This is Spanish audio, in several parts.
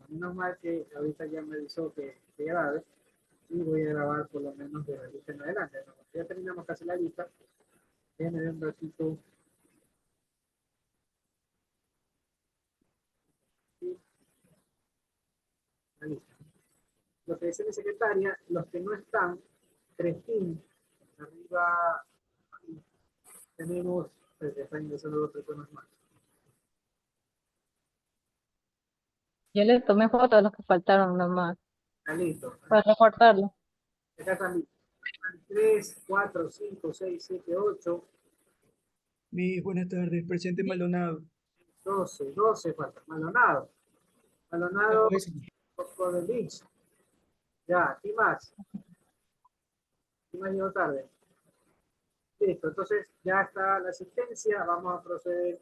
Menos mal que ahorita ya me avisó que grabe y voy a grabar por lo menos de la lista en adelante, ¿no? Ya terminamos casi la lista. Déjenme ver un ratito. Sí, la lista. Lo que dice mi secretaria, los que no están, Crestín, arriba tenemos, están ingresando dos personas más. Yo le tomé fotos a los que faltaron nomás, Está listo. para recortarlo. Acá están 3, 4, 5, 6, 7, 8, Buenas tardes, presidente Maldonado. 12, 12 falta. Maldonado. Ah, Maldonado ese. por el Lynch. Ya, ¿qué más? ¿Qué más llegó tarde? Listo, entonces ya está la asistencia. Vamos a proceder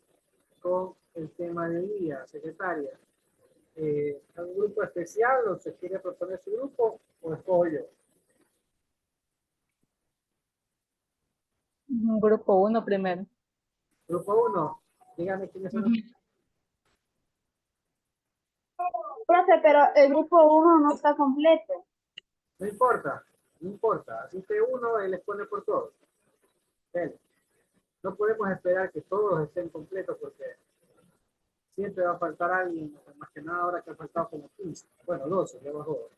con el tema del día, secretaria. ¿Algún grupo especial o se quiere proponer su grupo o escojo yo? Grupo uno primero. Grupo uno, dígame quiénes son los... Ujú. Profe, pero el grupo uno no está completo. No importa, no importa. Asiste uno, él expone por todos. Él. No podemos esperar que todos estén completos porque siempre va a faltar alguien, más que nada ahora que ha faltado como 15. Bueno, 12, ya bajó.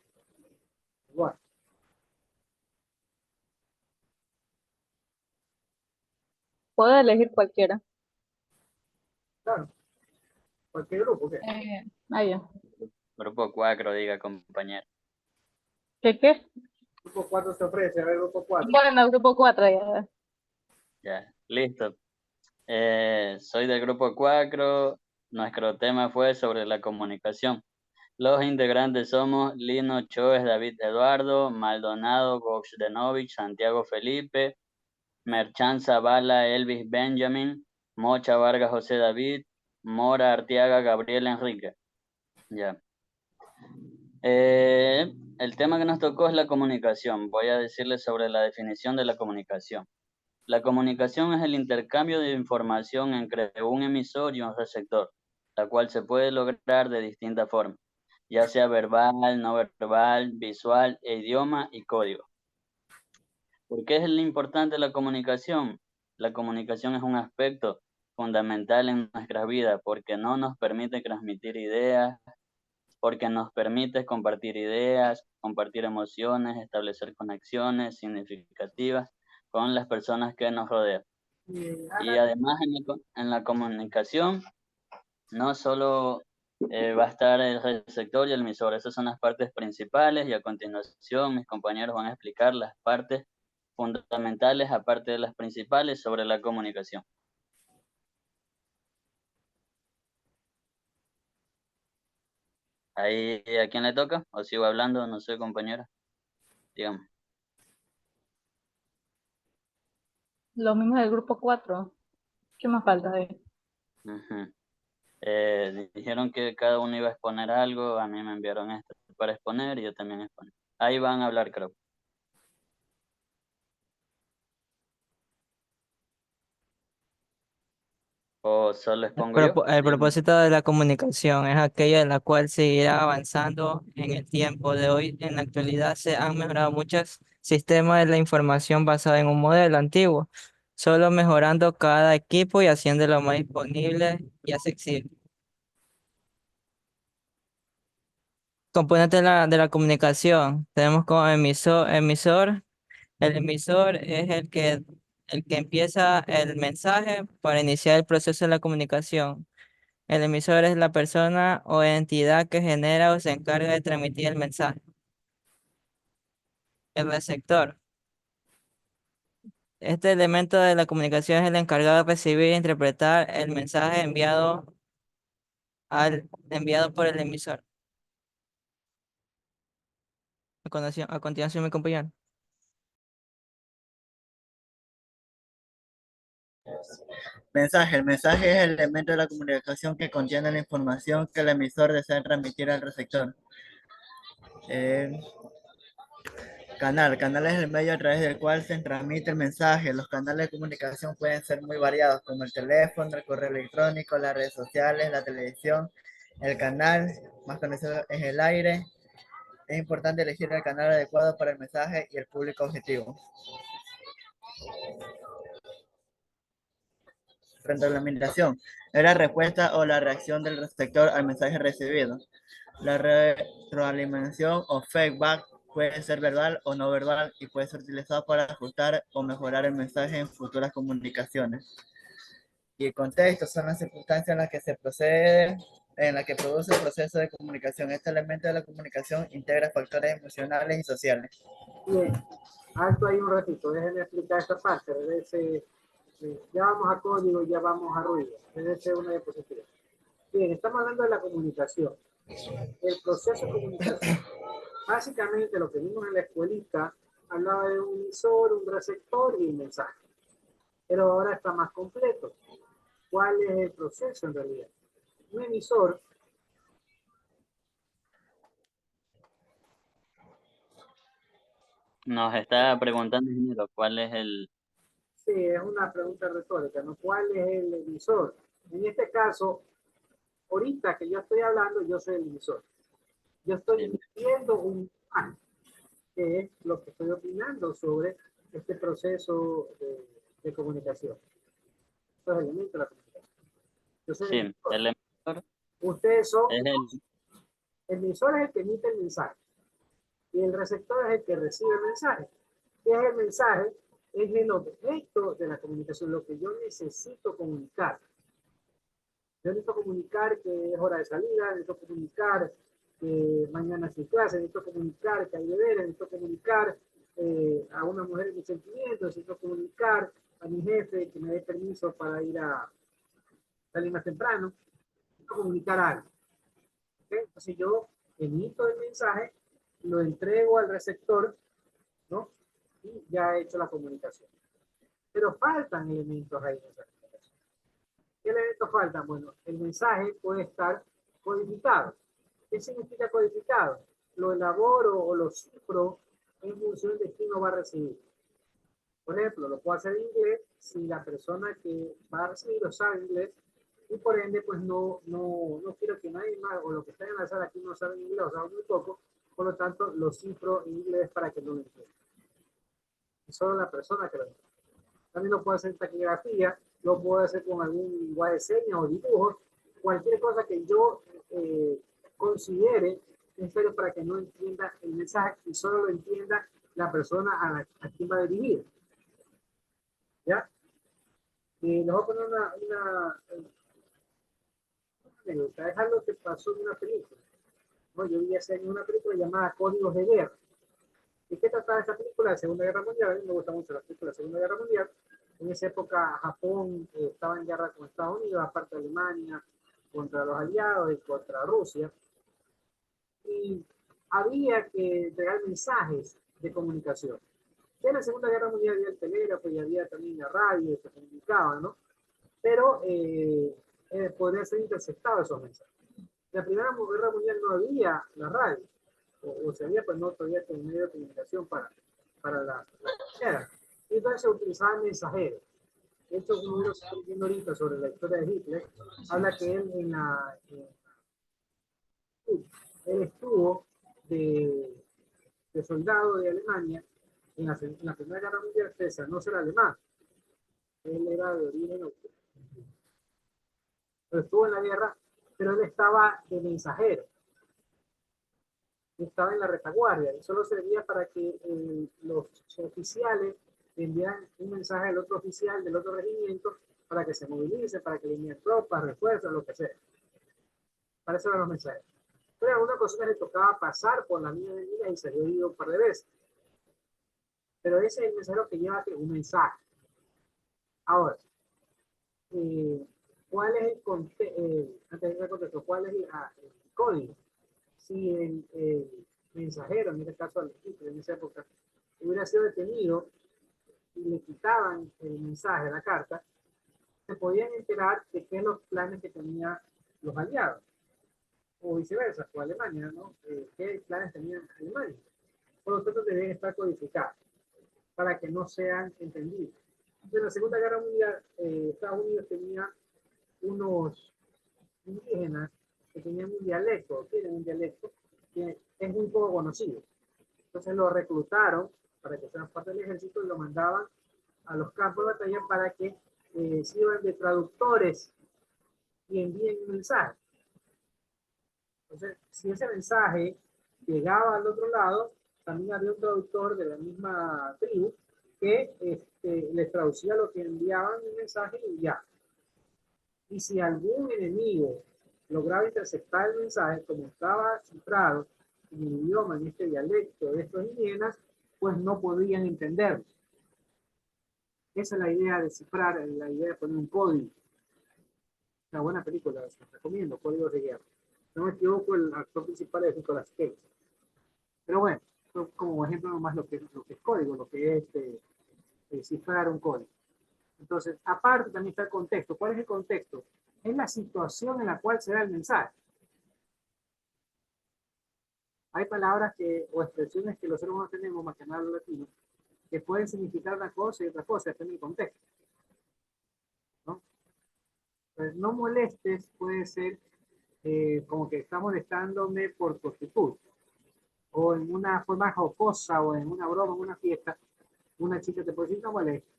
Igual, Puedo elegir cualquiera. claro. Cualquier grupo, ¿qué? Ya. Grupo 4, diga compañero. ¿Qué? Grupo 4 se ofrece, a ver, grupo 4. Bueno, grupo 4 ya. Ya, listo. Soy del grupo 4. Nuestro tema fue sobre la comunicación. Los integrantes somos Lino Choes, David Eduardo, Maldonado, Goxdenovich, Santiago Felipe, Merchan Zavala, Elvis Benjamin, Mocha Vargas José David, Mora Arteaga Gabriel Enrique. Ya. El tema que nos tocó es la comunicación. Voy a decirles sobre la definición de la comunicación. La comunicación es el intercambio de información entre un emisor y un receptor, la cual se puede lograr de distintas formas, ya sea verbal, no verbal, visual, idioma y código. ¿Por qué es lo importante la comunicación? La comunicación es un aspecto fundamental en nuestras vidas porque no nos permite transmitir ideas, porque nos permite compartir ideas, compartir emociones, establecer conexiones significativas con las personas que nos rodean. Y Ana, además en la comunicación no solo va a estar el receptor y el emisor, esas son las partes principales y a continuación mis compañeros van a explicar las partes fundamentales aparte de las principales sobre la comunicación. Ahí, ¿a quién le toca? ¿O sigo hablando? No sé, compañero. Dígame. Lo mismo del grupo 4. ¿Qué más falta ahí? Ujú. Dijeron que cada uno iba a exponer algo, a mí me enviaron esto para exponer y yo también exponer. Ahí van a hablar, creo. ¿O solo expongo yo? El Dígame. propósito de la comunicación es aquella en la cual seguirá avanzando en el tiempo de hoy. En la actualidad se han mejorado muchos sistemas de la información basada en un modelo antiguo, solo mejorando cada equipo y haciéndolo más disponible y accesible. Componentes de la comunicación. Tenemos como emisor. El emisor es el que empieza el mensaje para iniciar el proceso de la comunicación. El emisor es la persona o entidad que genera o se encarga de transmitir el mensaje. El receptor. Este elemento de la comunicación es el encargado de recibir e interpretar el mensaje enviado por el emisor. A continuación, mi compañero. Mensaje. El mensaje es el elemento de la comunicación que contiene la información que el emisor desea transmitir al receptor. Eh, Canal. Canal es el medio a través del cual se transmite el mensaje. Los canales de comunicación pueden ser muy variados, como el teléfono, el correo electrónico, las redes sociales, la televisión. El canal más conocido en el aire. Es importante elegir el canal adecuado para el mensaje y el público objetivo. Retroalimentación es la respuesta o la reacción del receptor al mensaje recibido. La retroalimentación o feedback puede ser verbal o no verbal y puede ser utilizado para ajustar o mejorar el mensaje en futuras comunicaciones. Y el contexto son las circunstancias en las que se procede, en las que produce el proceso de comunicación. Este elemento de la comunicación integra factores emocionales y sociales. Bien, alto ahí un ratito, déjenme explicar esta parte. Ya vamos a código, ya vamos a ruido. Debe ser una diapositiva. Bien, estamos hablando de la comunicación. El proceso de comunicación. Básicamente lo que vimos en la escuelita hablaba de un emisor, un receptor y un mensaje. Pero ahora está más completo. ¿Cuál es el proceso en realidad? Un emisor Nos está preguntando, ingeniero, ¿cuál es el...? sí, es una pregunta retórica, ¿no? ¿Cuál es el emisor? En este caso, ahorita que yo estoy hablando, yo soy el emisor. Yo estoy emitiendo un mensaje, que es lo que estoy opinando sobre este proceso de comunicación. Estos elementos de la comunicación. Yo soy el Sí, emisor. el emisor Ustedes son, es el emisor es el que emite el mensaje y el receptor es el que recibe el mensaje. ¿Qué es el mensaje? Es el objeto de la comunicación, lo que yo necesito comunicar. Yo necesito comunicar que es hora de salida, necesito comunicar que mañana sin clase, necesito comunicar que hay deberes, necesito comunicar a una mujer mis sentimientos, necesito comunicar a mi jefe que me dé permiso para ir a salir más temprano, necesito comunicar algo. ¿Okay? Entonces yo emito el mensaje, lo entrego al receptor, ¿no? Y ya he hecho la comunicación. Pero faltan elementos ahí en esa comunicación. ¿Qué elementos faltan? Bueno, el mensaje puede estar codificado. ¿Qué significa codificado? Lo elaboro o lo cifro en función de quién lo va a recibir. Por ejemplo, lo puedo hacer en inglés si la persona que va a recibirlo sabe inglés y por ende pues no quiero que nadie más o lo que está en la sala aquí no sabe inglés o sabe muy poco, por lo tanto lo cifro en inglés para que no lo entienda. Y solo la persona que lo entienda. También lo puedo hacer en taquigrafía, lo puedo hacer con algún lenguaje de señas o dibujos, cualquier cosa que yo considere necesario para que no entienda el mensaje y solo lo entienda la persona a quien va dirigido. ¿Ya? Les voy a poner una anécdota. Es algo que pasó en una película. Bueno, yo vi hace años una película llamada Códigos de Guerra. ¿Y qué trataba esa película? De Segunda Guerra Mundial. A mí me gusta mucho la película de Segunda Guerra Mundial. En esa época Japón estaba en guerra con Estados Unidos, aparte de Alemania, contra los aliados y contra Rusia. Y había que entregar mensajes de comunicación. En la Segunda Guerra Mundial había el telégrafo y había también la radio, se comunicaba, ¿no? Pero podrían ser interceptados esos mensajes. En la Primera Guerra Mundial no había la radio, o se había, pues no todavía el medio de comunicación para la guerra. Y entonces se utilizaban mensajeros. De hecho, un libro que estoy viendo ahorita sobre la historia de Hitler habla que él él estuvo de soldado de Alemania en la Primera Guerra Mundial, pese a no ser alemán. Él era de origen austríaco. Pero estuvo en la guerra, pero él estaba de mensajero. Estaba en la retaguardia y solo servía para que los oficiales enviaran un mensaje al otro oficial del otro regimiento para que se movilice, para que le envíen tropas, refuerzos, lo que sea. Para eso eran los mensajes. Pero a algunas personas le tocaba pasar por la línea de vida y se había ido un par de veces. Pero ese es el mensajero que lleva un mensaje. Ahora, ¿cuál es el contexto? ¿Cuál es el código? Si el mensajero, en este caso al Hitler en esa época, hubiera sido detenido y le quitaban el mensaje, la carta, se podían enterar de qué son los planes que tenían los aliados, o viceversa, o Alemania, ¿no? ¿Qué planes tenían Alemania? Por lo tanto, deben estar codificados para que no sean entendidos. En la Segunda Guerra Mundial, Estados Unidos tenía unos indígenas que tenían un dialecto, tienen un dialecto que es muy poco conocido. Entonces lo reclutaron para que sean parte del ejército y lo mandaban a los campos de batalla para que sirvan de traductores y envíen un mensaje. Entonces, si ese mensaje llegaba al otro lado, también había un traductor de la misma tribu que les traducía lo que enviaban el mensaje y ya. Y si algún enemigo lograba interceptar el mensaje, como estaba cifrado en el idioma, en este dialecto de estos indígenas, pues no podían entenderlo. Esa es la idea de cifrar, la idea de poner un código. Una buena película, les recomiendo, Códigos de Guerra. No me equivoco, el actor principal es Nicolas Cage. Pero bueno, como ejemplo nomás lo que es código, lo que es cifrar un código. Entonces, aparte también está el contexto. ¿Cuál es el contexto? Es la situación en la cual se da el mensaje. Hay palabras o expresiones que los seres humanos tenemos, más que nada los latinos, que pueden significar una cosa y otra cosa, depende del contexto. ¿No? Entonces, no molestes puede ser como que está molestándome por tu actitud. O en una forma jocosa, o en una broma, en una fiesta, una chica te puede decir no molestes,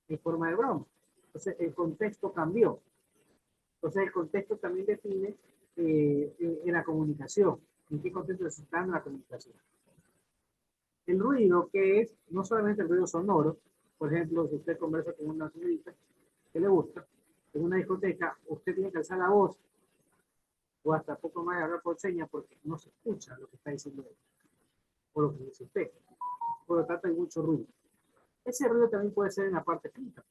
en forma de broma. Entonces, el contexto cambió. Entonces, el contexto también define en la comunicación. ¿En qué contexto se está dando la comunicación? El ruido, que es no solamente el ruido sonoro, por ejemplo, si usted conversa con una señorita que le gusta, en una discoteca, usted tiene que alzar la voz o hasta poco más de hablar por señas porque no se escucha lo que está diciendo él o lo que dice usted. Por lo tanto, hay mucho ruido. Ese ruido también puede ser en la parte escrita,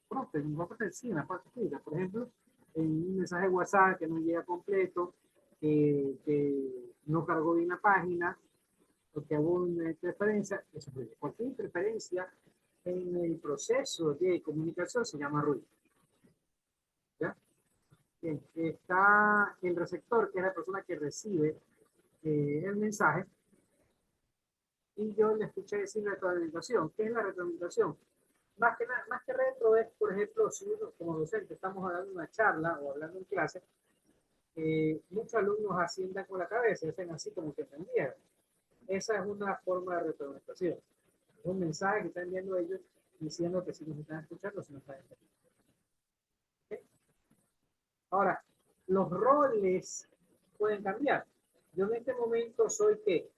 sí, en la parte escrita. Por ejemplo, en un mensaje de WhatsApp que no llega completo, que no cargó bien la página, o que hubo una interferencia, eso es ruido. Cualquier interferencia en el proceso de comunicación se llama ruido. ¿Ya? Bien, está el receptor, que es la persona que recibe el mensaje, y yo le escuché decir retroalimentación. ¿Qué es la retroalimentación? Más que retro es, por ejemplo, si uno como docente estamos hablando de una charla o hablando en clase, muchos alumnos asientan con la cabeza, hacen así como que entendieron. Esa es una forma de retroalimentación. Es un mensaje que están enviando ellos diciendo que si nos están escuchando, si nos están entendiendo. ¿Okay? Ahora, los roles pueden cambiar. Yo en este momento soy ¿qué?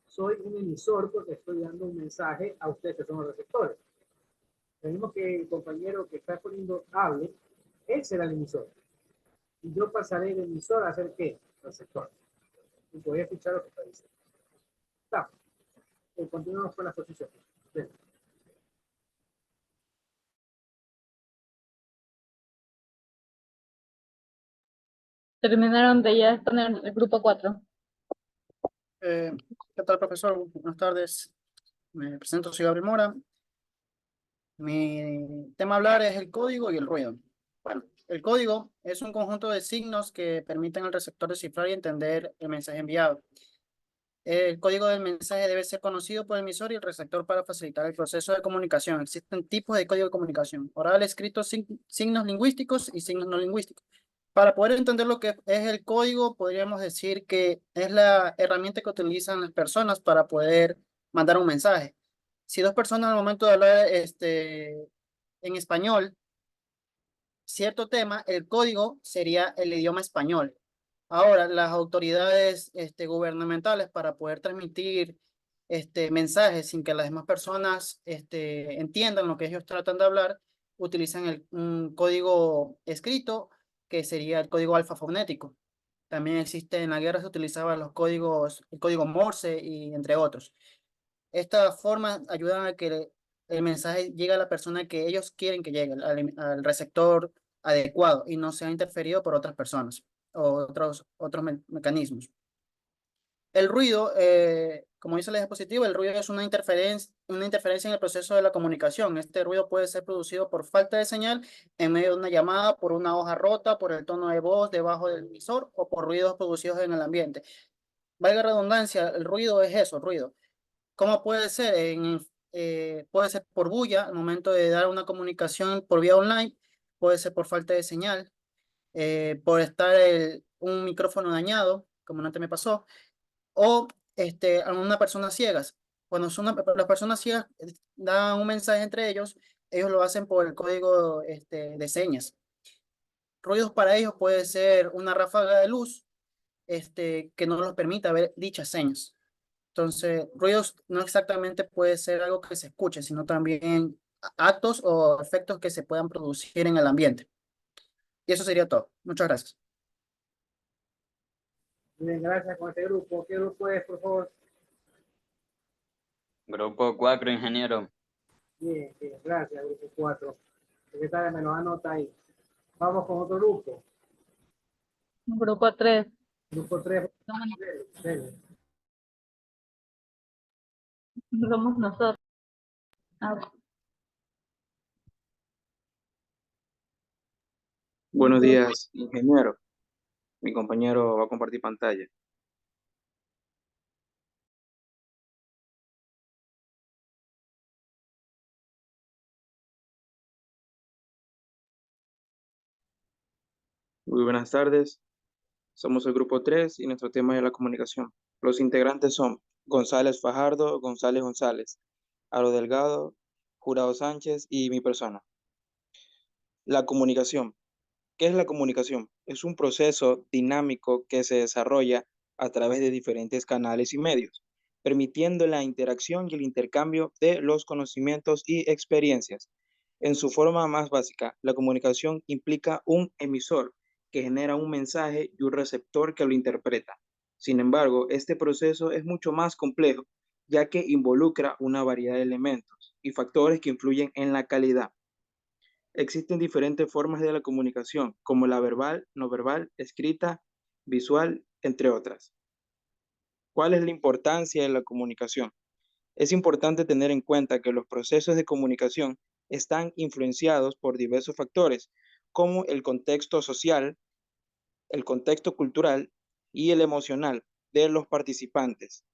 Soy un emisor porque estoy dando un mensaje a ustedes que son los receptores. Tenemos que el compañero que está poniendo hable, él será el emisor. Y yo pasaré del emisor a hacer ¿qué? Receptor. Y voy a escuchar lo que está diciendo. Está. Continuamos con la exposición. Bien. Terminaron de ya poner el grupo 4. ¿Qué tal, profesor? Buenas tardes. Me presento, soy Gabriel Mora. Mi tema a hablar es el código y el ruido. Bueno, el código es un conjunto de signos que permiten al receptor descifrar y entender el mensaje enviado. El código del mensaje debe ser conocido por el emisor y el receptor para facilitar el proceso de comunicación. Existen tipos de código de comunicación: oral, escrito, signos lingüísticos y signos no lingüísticos. Para poder entender lo que es el código, podríamos decir que es la herramienta que utilizan las personas para poder mandar un mensaje. Si dos personas al momento de hablar en español cierto tema, el código sería el idioma español. Ahora, las autoridades gubernamentales, para poder transmitir mensajes sin que las demás personas entiendan lo que ellos tratan de hablar, utilizan un código escrito, que sería el código alfafonético. También existe, en la guerra se utilizaban el código Morse y entre otros. Estas formas ayudan a que el mensaje llegue a la persona que ellos quieren que llegue, al receptor adecuado y no sea interferido por otras personas o otros mecanismos. El ruido, como dice la diapositiva, el ruido es una interferencia en el proceso de la comunicación. Este ruido puede ser producido por falta de señal en medio de una llamada, por una hoja rota, por el tono de voz debajo del emisor o por ruidos producidos en el ambiente. Valga redundancia, el ruido es eso, ruido. ¿Cómo puede ser? Puede ser por bulla al momento de dar una comunicación por vía online, puede ser por falta de señal, por estar un micrófono dañado, como antes me pasó, o alguna persona ciegas. Cuando son las personas ciegas dan un mensaje entre ellos lo hacen por el código de señas. Ruidos para ellos puede ser una ráfaga de luz que no los permita ver dichas señas. Entonces, ruidos no exactamente puede ser algo que se escuche, sino también actos o efectos que se puedan producir en el ambiente. Y eso sería todo. Muchas gracias. Bien, gracias con este grupo. ¿Qué grupo es, por favor? Grupo 4, ingeniero. Bien, bien, gracias, grupo 4. Secretaria, me lo anota ahí. Vamos con otro grupo. Grupo 3. Grupo 3. Somos nosotros. Ah, Buenos días, ingeniero. Mi compañero va a compartir pantalla. Muy buenas tardes. Somos el grupo 3 y nuestro tema es la comunicación. Los integrantes son González Fajardo, González González, Aro Delgado, Jurado Sánchez y mi persona. La comunicación. ¿Qué es la comunicación? Es un proceso dinámico que se desarrolla a través de diferentes canales y medios, permitiendo la interacción y el intercambio de los conocimientos y experiencias. En su forma más básica, la comunicación implica un emisor que genera un mensaje y un receptor que lo interpreta. Sin embargo, este proceso es mucho más complejo, ya que involucra una variedad de elementos y factores que influyen en la calidad. Existen diferentes formas de la comunicación, como la verbal, no verbal, escrita, visual, entre otras. ¿Cuál es la importancia de la comunicación? Es importante tener en cuenta que los procesos de comunicación están influenciados por diversos factores, como el contexto social, el contexto cultural y el emocional de los participantes.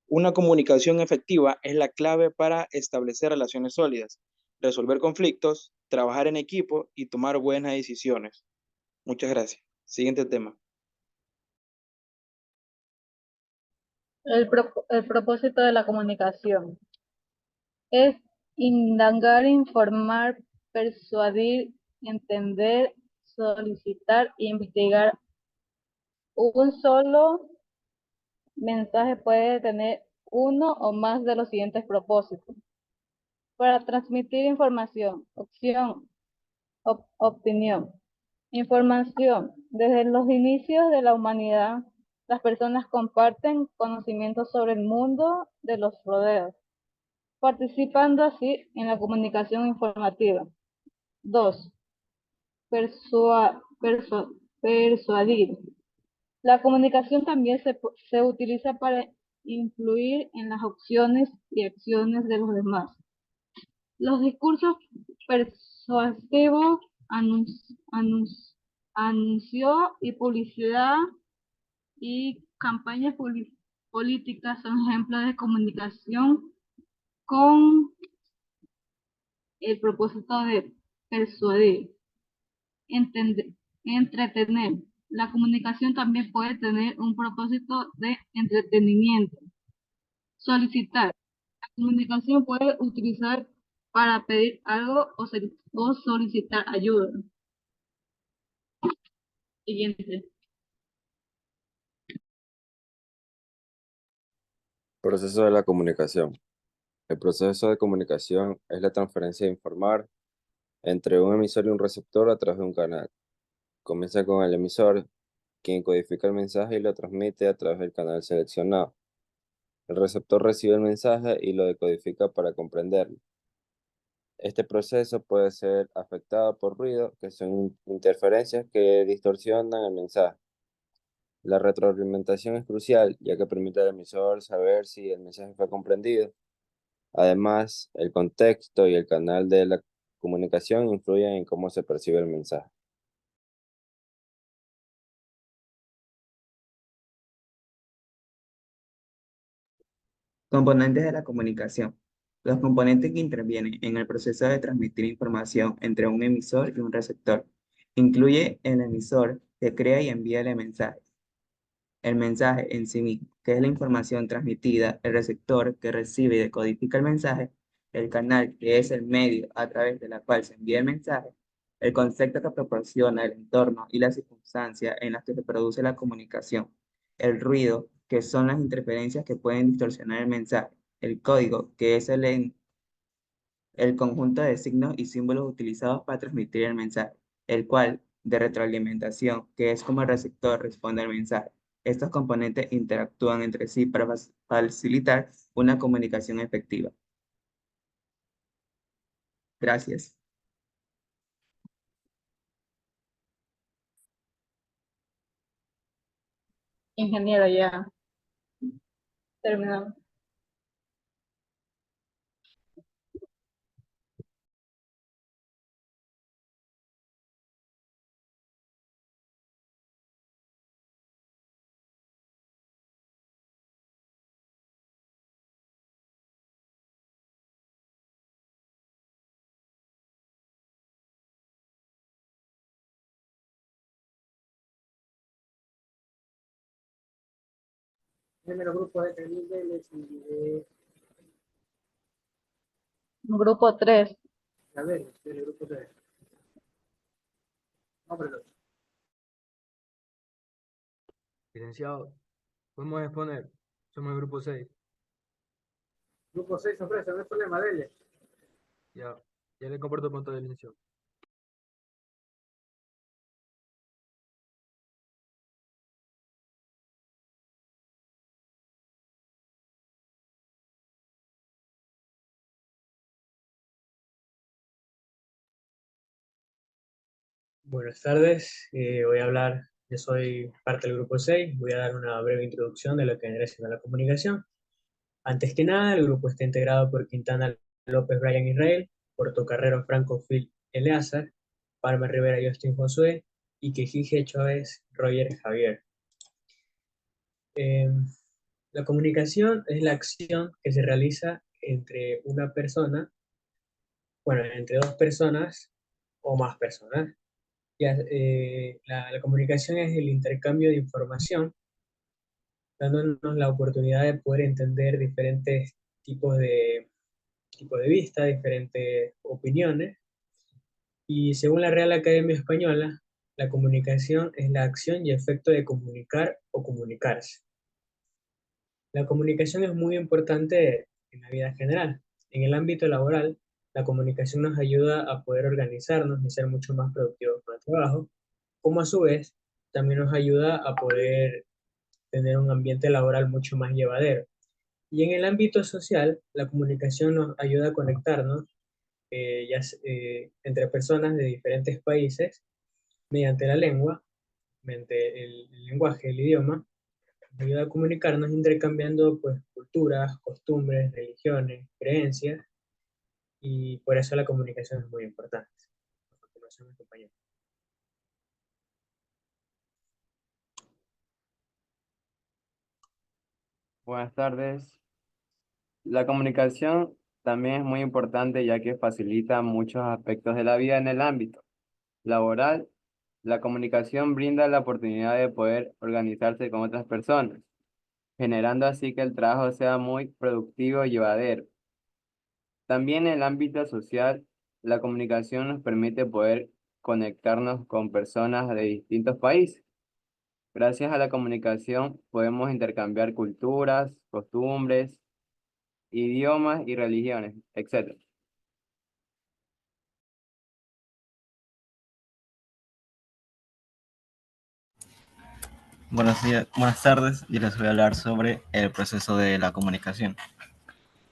Una comunicación efectiva es la clave para establecer relaciones sólidas, resolver conflictos, trabajar en equipo y tomar buenas decisiones. Muchas gracias. Siguiente tema. El propósito de la comunicación es indagar, informar, persuadir, entender, solicitar e investigar. Un solo mensaje puede tener uno o más de los siguientes propósitos. Para transmitir información, opinión. Información. Desde los inicios de la humanidad, las personas comparten conocimientos sobre el mundo de los rodeos, participando así en la comunicación informativa. 2. Persuadir. La comunicación también se utiliza para influir en las opciones y acciones de los demás. Los discursos persuasivos, anuncio y publicidad y campañas políticas son ejemplos de comunicación con el propósito de persuadir, entretener. La comunicación también puede tener un propósito de entretenimiento. Solicitar. La comunicación puede utilizar para pedir algo o solicitar ayuda. Siguiente. Proceso de la comunicación. El proceso de comunicación es la transferencia de informar entre un emisor y un receptor a través de un canal. Comienza con el emisor, quien codifica el mensaje y lo transmite a través del canal seleccionado. El receptor recibe el mensaje y lo decodifica para comprenderlo. Este proceso puede ser afectado por ruido, que son interferencias que distorsionan el mensaje. La retroalimentación es crucial, ya que permite al emisor saber si el mensaje fue comprendido. Además, el contexto y el canal de la comunicación influyen en cómo se percibe el mensaje. Componentes de la comunicación. Los componentes que intervienen en el proceso de transmitir información entre un emisor y un receptor. Incluye el emisor, que crea y envía el mensaje. El mensaje en sí mismo, que es la información transmitida, el receptor que recibe y decodifica el mensaje, el canal, que es el medio a través de la cual se envía el mensaje, el concepto que proporciona el entorno y las circunstancias en las que se produce la comunicación, el ruido, que son las interferencias que pueden distorsionar el mensaje, el código, que es el conjunto de signos y símbolos utilizados para transmitir el mensaje, el cual de retroalimentación, que es como el receptor responde al mensaje. Estos componentes interactúan entre sí para facilitar una comunicación efectiva. Gracias. Ingeniero, ya terminamos. Primero grupo de niveles y de Grupo 3. saberes del grupo 3. Nómbrelo. Licenciado, podemos exponer. Somos el grupo 6. Grupo 6 ofrece, no hay problema, dele. Ya le comparto el punto de licenciado. Buenas tardes, yo soy parte del grupo 6, voy a dar una breve introducción de lo que viene siendo la comunicación. Antes que nada, el grupo está integrado por Quintana López, Brian Israel, Portocarrero Franco Phil Eleazar, Palma Rivera Justin Josué y Quejije Chávez Roger Javier. La comunicación es la acción que se realiza entre una persona, entre dos personas o más personas. La comunicación es el intercambio de información, dándonos la oportunidad de poder entender diferentes tipos de vista, diferentes opiniones. Y según la Real Academia Española, la comunicación es la acción y efecto de comunicar o comunicarse. La comunicación es muy importante en la vida general. En el ámbito laboral, la comunicación nos ayuda a poder organizarnos y ser mucho más productivos con el trabajo, como a su vez también nos ayuda a poder tener un ambiente laboral mucho más llevadero. Y en el ámbito social, la comunicación nos ayuda a conectarnos entre personas de diferentes países mediante la lengua, mediante el lenguaje, el idioma, nos ayuda a comunicarnos intercambiando pues, culturas, costumbres, religiones, creencias, y por eso la comunicación es muy importante. A continuación, mi compañero. Buenas tardes. La comunicación también es muy importante ya que facilita muchos aspectos de la vida en el ámbito laboral. La comunicación brinda la oportunidad de poder organizarse con otras personas, generando así que el trabajo sea muy productivo y llevadero. También en el ámbito social, la comunicación nos permite poder conectarnos con personas de distintos países. Gracias a la comunicación podemos intercambiar culturas, costumbres, idiomas y religiones, etc. Buenos días, buenas tardes. Yo les voy a hablar sobre el proceso de la comunicación.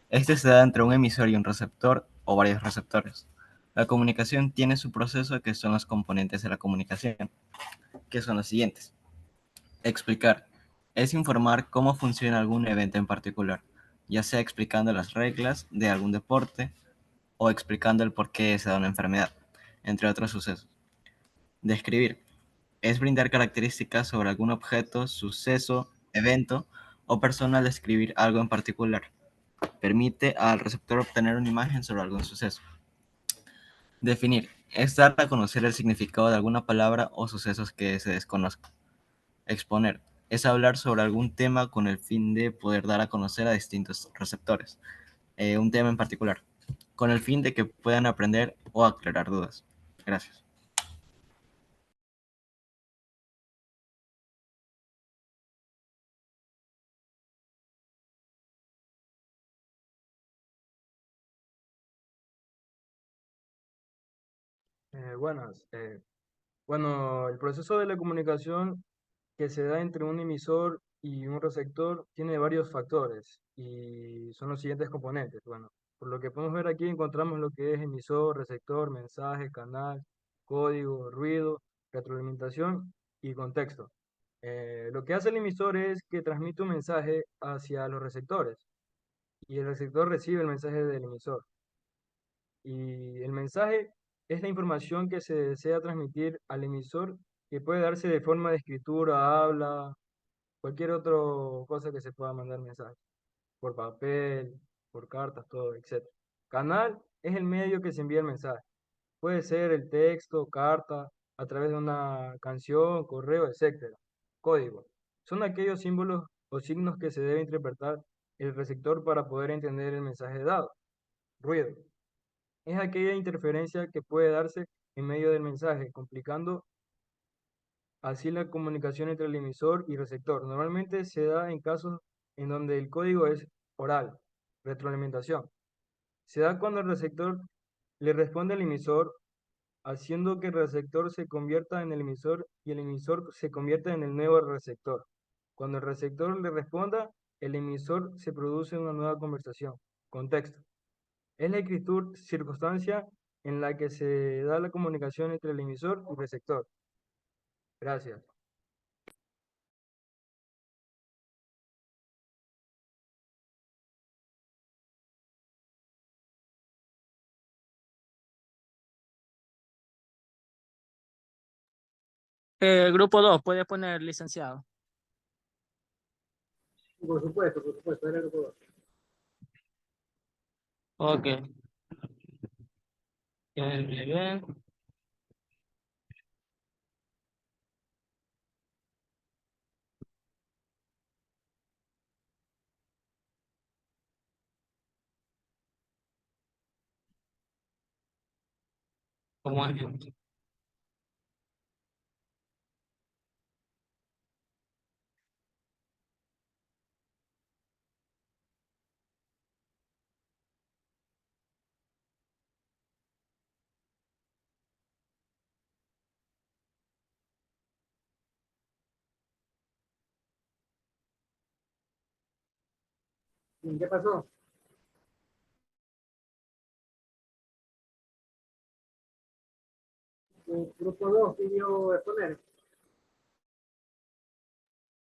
Este se da entre un emisor y un receptor o varios receptores. La comunicación tiene su proceso, que son los componentes de la comunicación, que son los siguientes. Explicar es informar cómo funciona algún evento en particular, ya sea explicando las reglas de algún deporte o explicando el por qué se da una enfermedad, entre otros sucesos. Describir es brindar características sobre algún objeto, suceso, evento o persona al describir algo en particular. Permite al receptor obtener una imagen sobre algún suceso. Definir es dar a conocer el significado de alguna palabra o sucesos que se desconozcan. Exponer es hablar sobre algún tema con el fin de poder dar a conocer a distintos receptores, un tema en particular, con el fin de que puedan aprender o aclarar dudas. Gracias. Buenas. Bueno, el proceso de la comunicación que se da entre un emisor y un receptor tiene varios factores y son los siguientes componentes. Bueno, por lo que podemos ver aquí encontramos lo que es emisor, receptor, mensaje, canal, código, ruido, retroalimentación y contexto. Lo que hace el emisor es que transmite un mensaje hacia los receptores y el receptor recibe el mensaje del emisor. Y el mensaje es la información que se desea transmitir al emisor, que puede darse de forma de escritura, habla, cualquier otra cosa que se pueda mandar mensaje, por papel, por cartas, todo, etc. Canal es el medio que se envía el mensaje. Puede ser el texto, carta, a través de una canción, correo, etc. Código. Son aquellos símbolos o signos que se debe interpretar el receptor para poder entender el mensaje dado. Ruido es aquella interferencia que puede darse en medio del mensaje, complicando así la comunicación entre el emisor y receptor. Normalmente se da en casos en donde el código es oral, retroalimentación. Se da cuando el receptor le responde al emisor, haciendo que el receptor se convierta en el emisor y el emisor se convierta en el nuevo receptor. Cuando el receptor le responda, el emisor se produce una nueva conversación. Contexto. Es la escritura circunstancia en la que se da la comunicación entre el emisor y receptor. Gracias. Grupo 2 puede poner licenciado. Por supuesto, era el grupo 2. Ok. Bien. Como ejemplo. Bien, ¿qué pasó? El grupo 2 pidió exponer.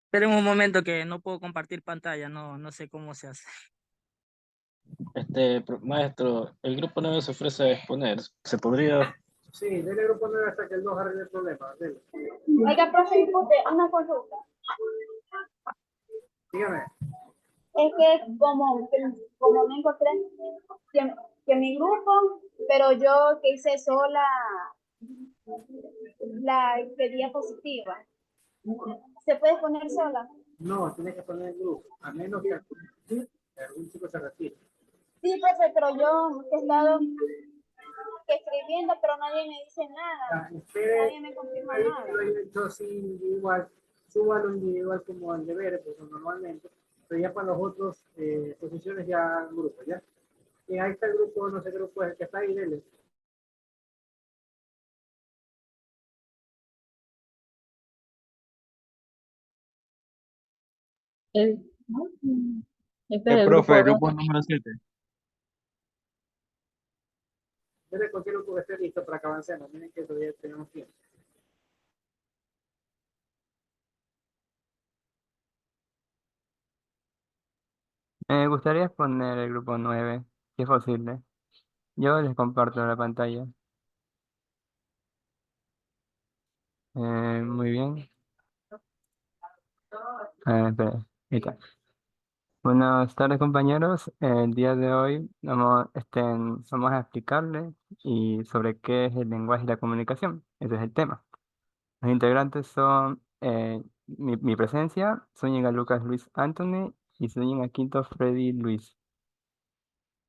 Esperen un momento que no puedo compartir pantalla, no sé cómo se hace. Maestro, el grupo 9 se ofrece a exponer. ¿Se podría? Sí, dele grupo 9 hasta que el 2 arregle el problema. Dele. Oiga, profe, disculpe, una consulta. Dígame. Es que como me encontré que mi grupo, pero yo que hice sola la diapositiva, ¿se puede poner sola? No, tiene que poner el grupo, a menos que algún chico se retire. Sí, profe, pero yo he estado escribiendo, pero nadie me dice nada. Nadie me confirma nada. Lo he hecho así individual, súbalo individual como al deber, pues normalmente, pero ya para los otros posiciones ya grupo, ¿ya? Y ahí está el grupo, no sé qué grupo es el que está ahí, dele. Este es el Profe, grupo el 2. grupo número 7. Dele cualquier grupo que esté listo para que avancemos, miren que todavía tenemos tiempo. Me gustaría exponer el grupo 9, si es posible. Yo les comparto la pantalla. Muy bien. Espera, ahí está. Buenas tardes, compañeros. El día de hoy vamos a explicarles sobre qué es el lenguaje y la comunicación. Ese es el tema. Los integrantes son mi presencia, Zúñiga Lucas Luis Anthony y Zúñiga Quinto Freddy Luis.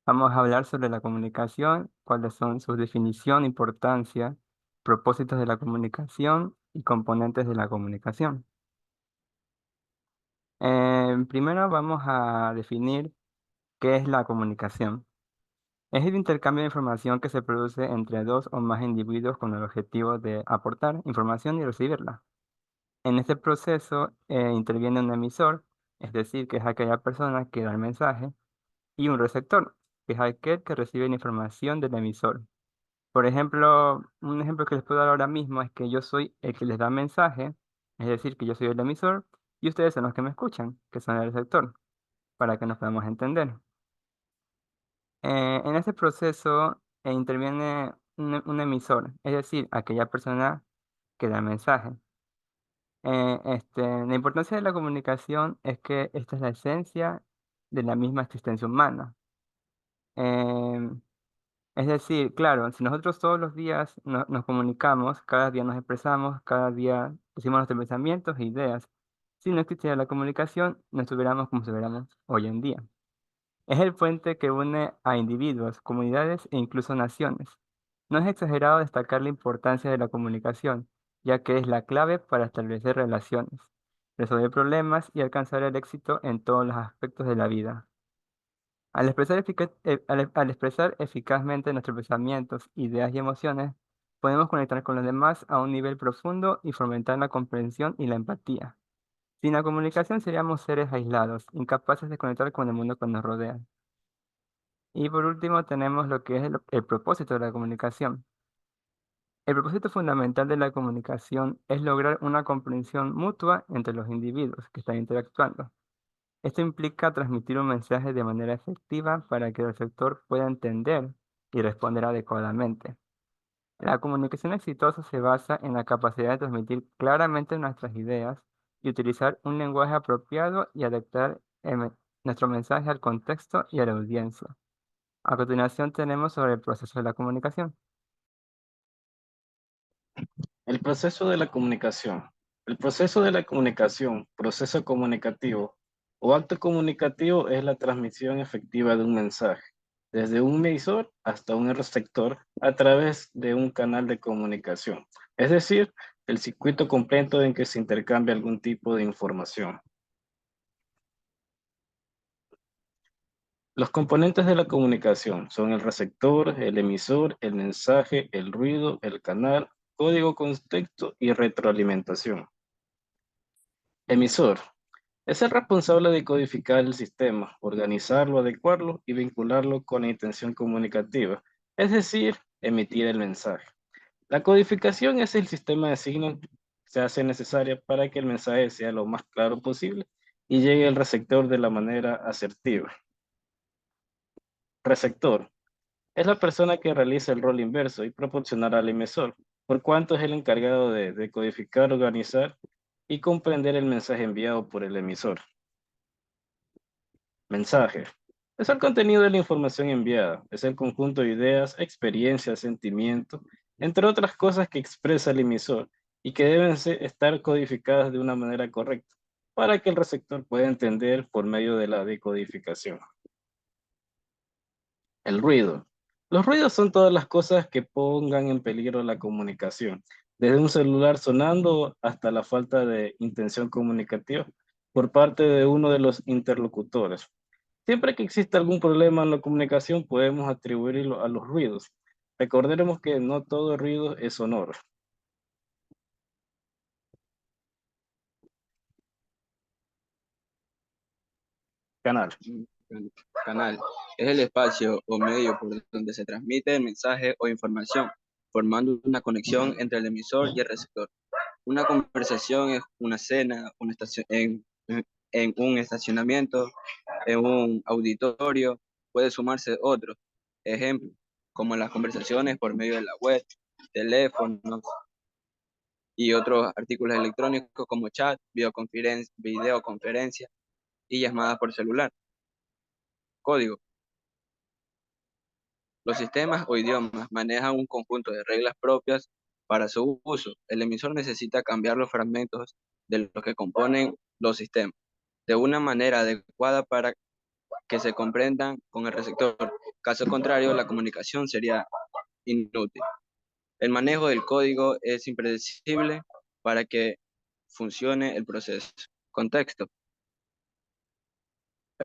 Vamos a hablar sobre la comunicación, cuáles son su definición, importancia, propósitos de la comunicación y componentes de la comunicación. Primero vamos a definir qué es la comunicación. Es el intercambio de información que se produce entre dos o más individuos con el objetivo de aportar información y recibirla. En este proceso interviene un emisor, es decir, que es aquella persona que da el mensaje, y un receptor, que es aquel que recibe la información del emisor. Por ejemplo, un ejemplo que les puedo dar ahora mismo es que yo soy el que les da el mensaje, es decir, que yo soy el emisor, y ustedes son los que me escuchan, que son el receptor, para que nos podamos entender. En este proceso interviene un emisor, es decir, aquella persona que da el mensaje. La importancia de la comunicación es que esta es la esencia de la misma existencia humana. Em, es decir, claro, si nosotros todos los días nos comunicamos, cada día nos expresamos, cada día decimos nuestros pensamientos e ideas, si no existiera la comunicación, no estuviéramos como estuviéramos hoy en día. Es el puente que une a individuos, comunidades e incluso naciones. No es exagerado destacar la importancia de la comunicación, ya que es la clave para establecer relaciones, resolver problemas y alcanzar el éxito en todos los aspectos de la vida. Al expresar eficazmente nuestros pensamientos, ideas y emociones, podemos conectar con los demás a un nivel profundo y fomentar la comprensión y la empatía. Sin la comunicación seríamos seres aislados, incapaces de conectar con el mundo que nos rodea. Y por último tenemos lo que es el propósito de la comunicación. El propósito fundamental de la comunicación es lograr una comprensión mutua entre los individuos que están interactuando. Esto implica transmitir un mensaje de manera efectiva para que el receptor pueda entender y responder adecuadamente. La comunicación exitosa se basa en la capacidad de transmitir claramente nuestras ideas y utilizar un lenguaje apropiado y adaptar nuestro mensaje al contexto y a la audiencia. A continuación tenemos sobre el proceso de la comunicación. El proceso de la comunicación. El proceso de la comunicación, proceso comunicativo o acto comunicativo es la transmisión efectiva de un mensaje, desde un emisor hasta un receptor a través de un canal de comunicación, es decir, el circuito completo en que se intercambia algún tipo de información. Los componentes de la comunicación son el receptor, el emisor, el mensaje, el ruido, el canal, código contexto y retroalimentación. Emisor. Es el responsable de codificar el sistema, organizarlo, adecuarlo y vincularlo con la intención comunicativa, es decir, emitir el mensaje. La codificación es el sistema de signos que se hace necesaria para que el mensaje sea lo más claro posible y llegue al receptor de la manera asertiva. Receptor. Es la persona que realiza el rol inverso y proporcionará al emisor, por cuanto es el encargado de decodificar, organizar y comprender el mensaje enviado por el emisor. Mensaje. Es el contenido de la información enviada, es el conjunto de ideas, experiencias, sentimientos, entre otras cosas que expresa el emisor y que deben estar codificadas de una manera correcta para que el receptor pueda entender por medio de la decodificación. El ruido. Los ruidos son todas las cosas que pongan en peligro la comunicación, desde un celular sonando hasta la falta de intención comunicativa por parte de uno de los interlocutores. Siempre que exista algún problema en la comunicación, podemos atribuirlo a los ruidos. Recordemos que no todo ruido es sonoro. Canal. Canal es el espacio o medio por donde se transmite el mensaje o información, formando una conexión entre el emisor y el receptor. Una conversación es una cena, en un estacionamiento, en un auditorio, puede sumarse otro. Ejemplo, como las conversaciones por medio de la web, teléfonos y otros artículos electrónicos como chat, videoconferencia y llamadas por celular. código. Los sistemas o idiomas manejan un conjunto de reglas propias para su uso. El emisor necesita cambiar los fragmentos de los que componen los sistemas de una manera adecuada para que se comprendan con el receptor. Caso contrario, la comunicación sería inútil. El manejo del código es impredecible para que funcione el proceso. Contexto.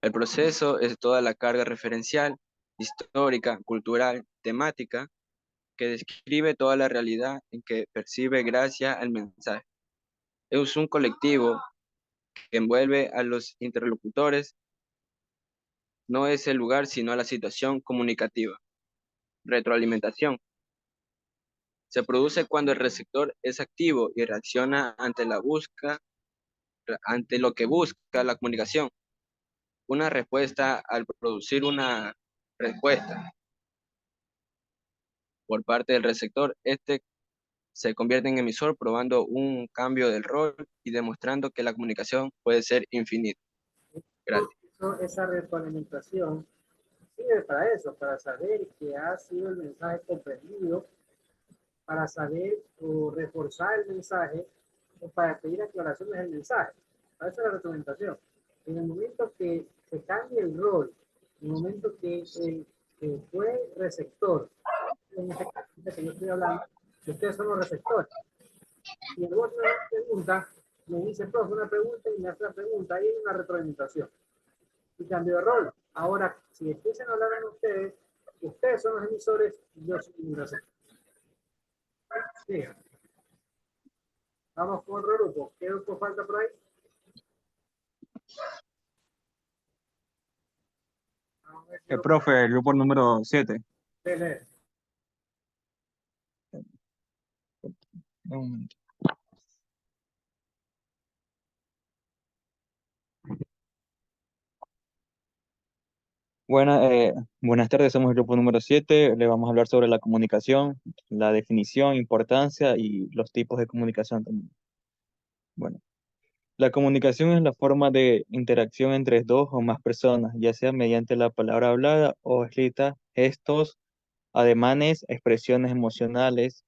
El proceso es toda la carga referencial, histórica, cultural, temática, que describe toda la realidad en que percibe gracias al mensaje. Es un colectivo que envuelve a los interlocutores, no es el lugar sino la situación comunicativa. Retroalimentación. Se produce cuando el receptor es activo y reacciona ante lo que busca la comunicación. Una respuesta al producir una respuesta por parte del receptor, este se convierte en emisor probando un cambio del rol y demostrando que la comunicación puede ser infinita. Gracias. Esa retroalimentación sirve para eso, para saber que ha sido el mensaje comprendido, para saber o reforzar el mensaje o para pedir aclaraciones del mensaje. Para eso es la retroalimentación. En el momento que se cambie el rol, en el momento que el que fue receptor, en este caso que yo estoy hablando, ustedes son los receptores. Y el otro me pregunta, me dice, profe, una pregunta y me hace la pregunta, ahí hay una retroalimentación. Y cambio de rol. Ahora, si empiezan a hablar en ustedes son los emisores y yo soy el receptor. Sí. Vamos con otro grupo. ¿Qué grupo falta por ahí? Profe, el grupo número 7. Dele. Un momento. Buenas tardes, somos el grupo número 7. Le vamos a hablar sobre la comunicación, la definición, importancia y los tipos de comunicación también. Bueno, la comunicación es la forma de interacción entre dos o más personas, ya sea mediante la palabra hablada o escrita, gestos, ademanes, expresiones emocionales.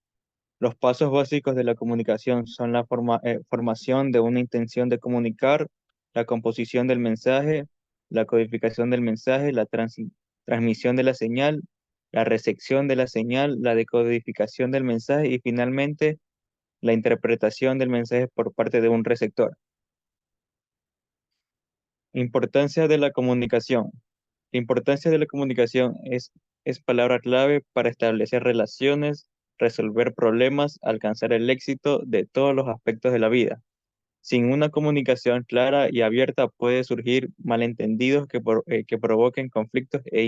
Los pasos básicos de la comunicación son la formación de una intención de comunicar, la composición del mensaje, la codificación del mensaje, la transmisión de la señal, la recepción de la señal, la decodificación del mensaje y finalmente la interpretación del mensaje por parte de un receptor. Importancia de la comunicación. La importancia de la comunicación es palabra clave para establecer relaciones, resolver problemas, alcanzar el éxito de todos los aspectos de la vida. Sin una comunicación clara y abierta puede surgir malentendidos que provoquen conflictos e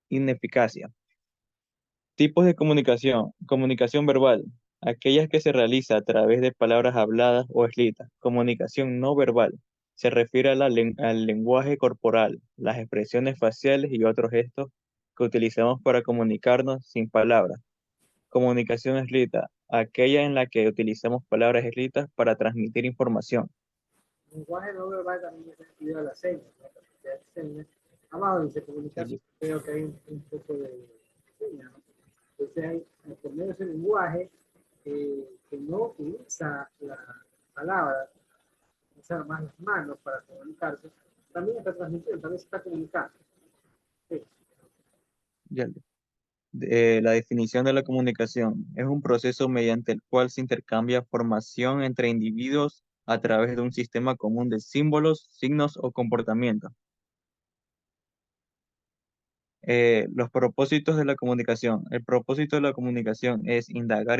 ineficacia. Tipos de comunicación. Comunicación verbal. Aquellas que se realiza a través de palabras habladas o escritas. Comunicación no verbal. Se refiere al lenguaje corporal, las expresiones faciales y otros gestos que utilizamos para comunicarnos sin palabras. Comunicación escrita. Aquella en la que utilizamos palabras escritas para transmitir información. El lenguaje no verbal también es sentido de las señas, ¿no? Abajo dice comunicación, creo que hay un poco de señas, ¿no? Entonces hay, por medio de ese lenguaje que no utiliza la palabra, utiliza más las manos para comunicarse, también está transmitiendo, también se está comunicando. Sí. Ya. La definición de la comunicación es un proceso mediante el cual se intercambia información entre individuos a través de un sistema común de símbolos, signos o comportamientos. Los propósitos de la comunicación. El propósito de la comunicación es indagar,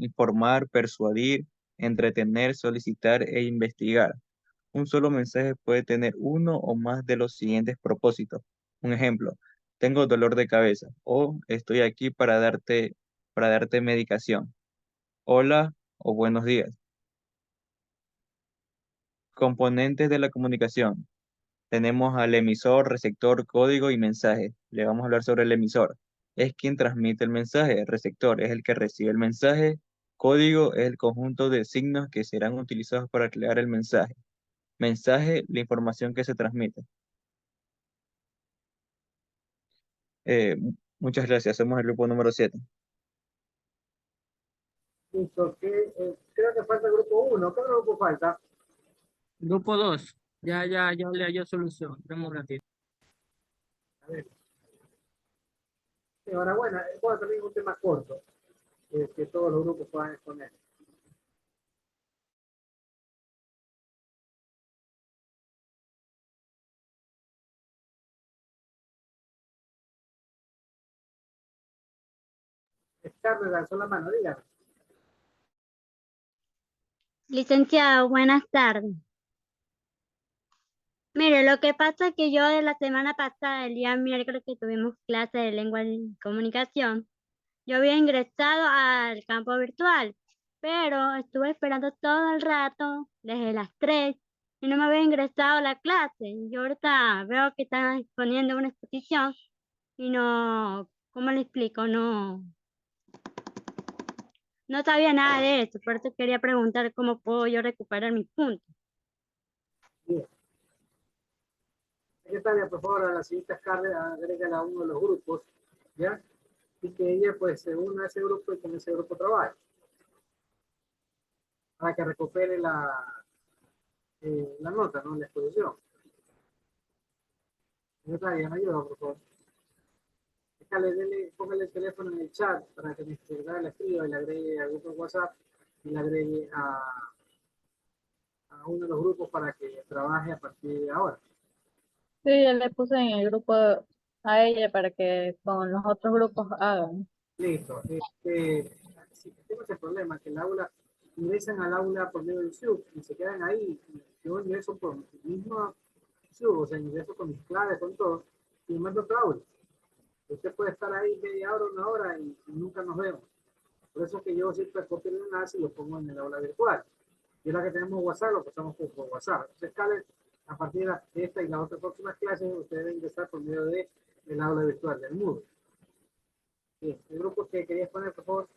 informar, persuadir, entretener, solicitar e investigar. Un solo mensaje puede tener uno o más de los siguientes propósitos. Un ejemplo, tengo dolor de cabeza o estoy aquí para darte medicación. Hola o buenos días. Componentes de la comunicación. Tenemos al emisor, receptor, código y mensaje. Le vamos a hablar sobre el emisor. Es quien transmite el mensaje. El receptor es el que recibe el mensaje. Código es el conjunto de signos que serán utilizados para crear el mensaje. Mensaje, la información que se transmite. Muchas gracias, somos el grupo número 7. Listo, creo que falta el grupo 1. ¿Qué grupo falta? Grupo 2. Ya le hallo solución. Dame un ratito. A ver. Enhorabuena. Bueno, también un tema corto, que todos los grupos puedan exponer. Carmen lanzó la mano, dígame. Licenciado, buenas tardes. Mire, lo que pasa es que yo de la semana pasada, el día miércoles que tuvimos clase de lengua y comunicación, yo había ingresado al campo virtual, pero estuve esperando todo el rato, desde las 3, y no me había ingresado a la clase. Yo ahorita veo que están exponiendo una exposición y no, ¿cómo le explico? No sabía nada de eso, por eso quería preguntar cómo puedo yo recuperar mis puntos. Bien. Secretaria, por favor, a la señorita Scarlett, agrégala a uno de los grupos, ¿ya? Y que ella, pues, se una a ese grupo y con ese grupo trabaje. Para que recupere la nota, ¿no? La exposición. Secretaria, me ayuda, por favor. Póngale el teléfono en el chat para que mi secretaria le escriba y le agregue al grupo de WhatsApp y le agregue a uno de los grupos para que trabaje a partir de ahora. Sí, yo le puse en el grupo a ella para que con los otros grupos hagan. Listo. Si tenemos ese problema, que el aula ingresan al aula por medio del Zoom y se quedan ahí, y yo ingreso por mi mismo Zoom, o sea, ingreso con mis claves, con todo, y me mando otro aula. Usted puede estar ahí media hora, una hora y nunca nos vemos. Por eso es que yo siempre copio el enlace y lo pongo en el aula virtual. Y ahora que tenemos WhatsApp, lo pasamos por WhatsApp. Entonces, Carlos, a partir de esta y la otra próxima clase, ustedes deben ingresar por medio del aula virtual, del Moodle. Bien, el grupo que querías poner, por favor.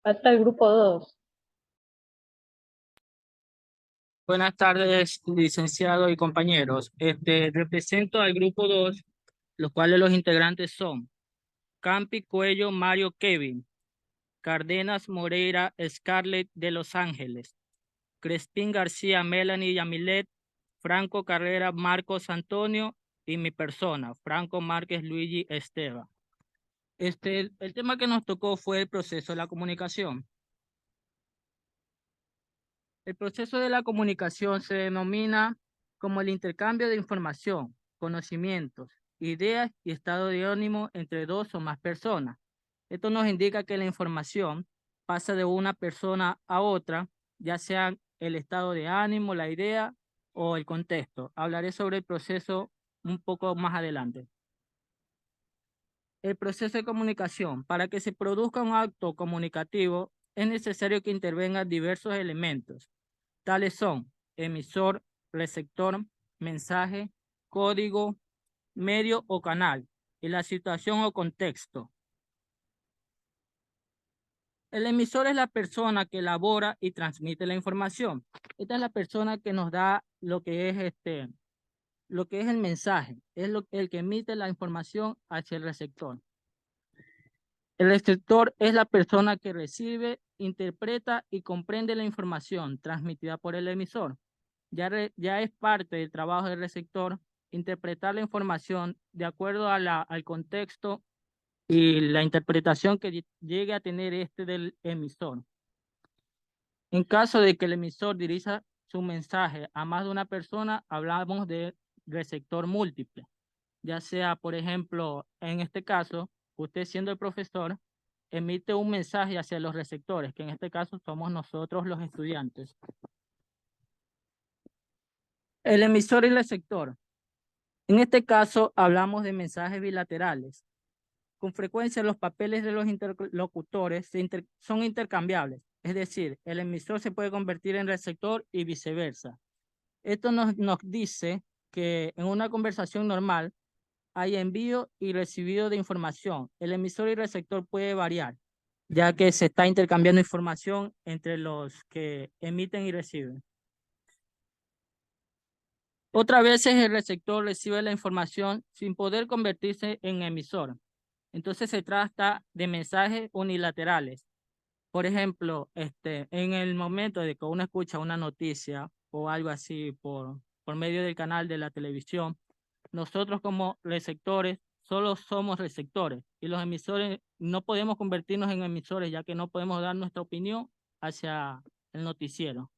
Falta el grupo 2. Buenas tardes, licenciado y compañeros. Represento al grupo 2, los cuales los integrantes son Campi Cuello Mario Kevin, Cárdenas Moreira Scarlett de Los Ángeles, Crespín García Melanie Yamilet, Franco Carrera Marcos Antonio y mi persona, Franco Márquez Luigi Esteban. El tema que nos tocó fue el proceso de la comunicación. El proceso de la comunicación se denomina como el intercambio de información, conocimientos, ideas y estado de ánimo entre dos o más personas. Esto nos indica que la información pasa de una persona a otra, ya sea el estado de ánimo, la idea o el contexto. Hablaré sobre el proceso un poco más adelante. El proceso de comunicación. Para que se produzca un acto comunicativo, es necesario que intervengan diversos elementos. Tales son emisor, receptor, mensaje, código, medio o canal, y la situación o contexto. El emisor es la persona que elabora y transmite la información. Esta es la persona que nos da lo que es el mensaje, es el que emite la información hacia el receptor. El receptor es la persona que recibe, interpreta y comprende la información transmitida por el emisor. Ya es parte del trabajo del receptor interpretar la información de acuerdo al contexto y la interpretación que llegue a tener del emisor. En caso de que el emisor dirija su mensaje a más de una persona, hablamos de receptor múltiple. Ya sea, por ejemplo, en este caso, usted siendo el profesor, emite un mensaje hacia los receptores, que en este caso somos nosotros los estudiantes. El emisor y el receptor. En este caso, hablamos de mensajes bilaterales. Con frecuencia, los papeles de los interlocutores son intercambiables. Es decir, el emisor se puede convertir en receptor y viceversa. Esto nos dice que en una conversación normal hay envío y recibido de información. El emisor y receptor puede variar. ya que se está intercambiando información entre los que emiten y reciben. Otras veces el receptor recibe la información sin poder convertirse en emisor. Entonces se trata de mensajes unilaterales. Por ejemplo, en el momento de que uno escucha una noticia o algo así por medio del canal de la televisión, nosotros como receptores solo somos receptores y los emisores no podemos convertirnos en emisores ya que no podemos dar nuestra opinión hacia el noticiero.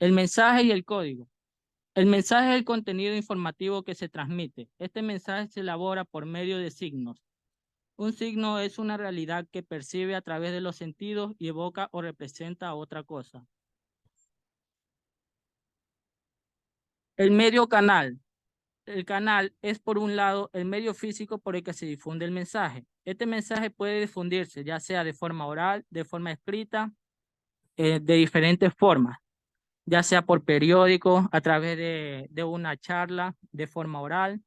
El mensaje y el código. El mensaje es el contenido informativo que se transmite. Este mensaje se elabora por medio de signos. Un signo es una realidad que percibe a través de los sentidos y evoca o representa otra cosa. El medio canal. El canal es, por un lado, el medio físico por el que se difunde el mensaje. Este mensaje puede difundirse ya sea de forma oral, de forma escrita, de diferentes formas, ya sea por periódico, a través de una charla, de forma oral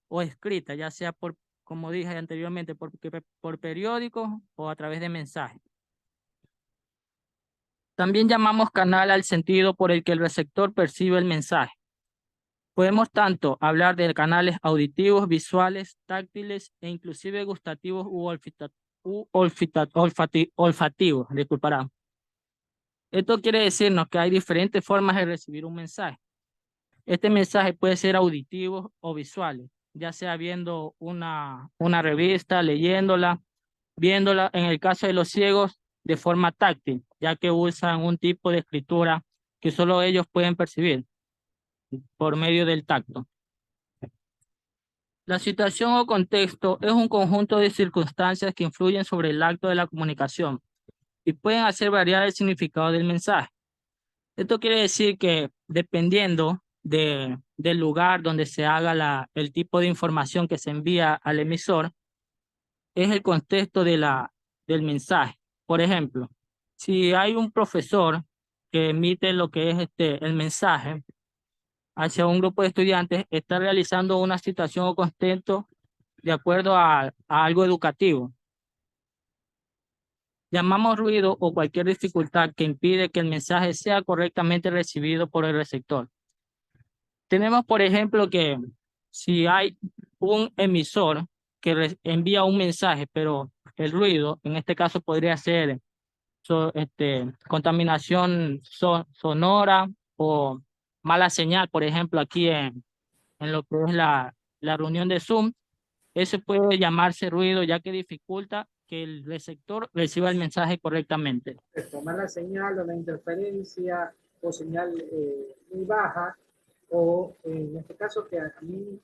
o escrita, ya sea por, como dije anteriormente, por periódico o a través de mensajes. También llamamos canal al sentido por el que el receptor percibe el mensaje. Podemos tanto hablar de canales auditivos, visuales, táctiles e inclusive gustativos u olfativos. Disculparán. Esto quiere decirnos que hay diferentes formas de recibir un mensaje. Este mensaje puede ser auditivo o visual, ya sea viendo una revista, leyéndola, viéndola, en el caso de los ciegos, de forma táctil, ya que usan un tipo de escritura que solo ellos pueden percibir por medio del tacto. La situación o contexto es un conjunto de circunstancias que influyen sobre el acto de la comunicación y pueden hacer variar el significado del mensaje. Esto quiere decir que dependiendo del lugar donde se haga el tipo de información que se envía al emisor, es el contexto del mensaje. Por ejemplo, si hay un profesor que emite lo que es el mensaje hacia un grupo de estudiantes, está realizando una situación o contexto de acuerdo a algo educativo. Llamamos ruido o cualquier dificultad que impide que el mensaje sea correctamente recibido por el receptor. Tenemos, por ejemplo, que si hay un emisor que envía un mensaje, pero el ruido, en este caso podría ser contaminación sonora o mala señal, por ejemplo, aquí en lo que es la reunión de Zoom, eso puede llamarse ruido ya que dificulta que el receptor reciba el mensaje correctamente. Mala señal, una interferencia o señal muy baja, o en este caso que a mí,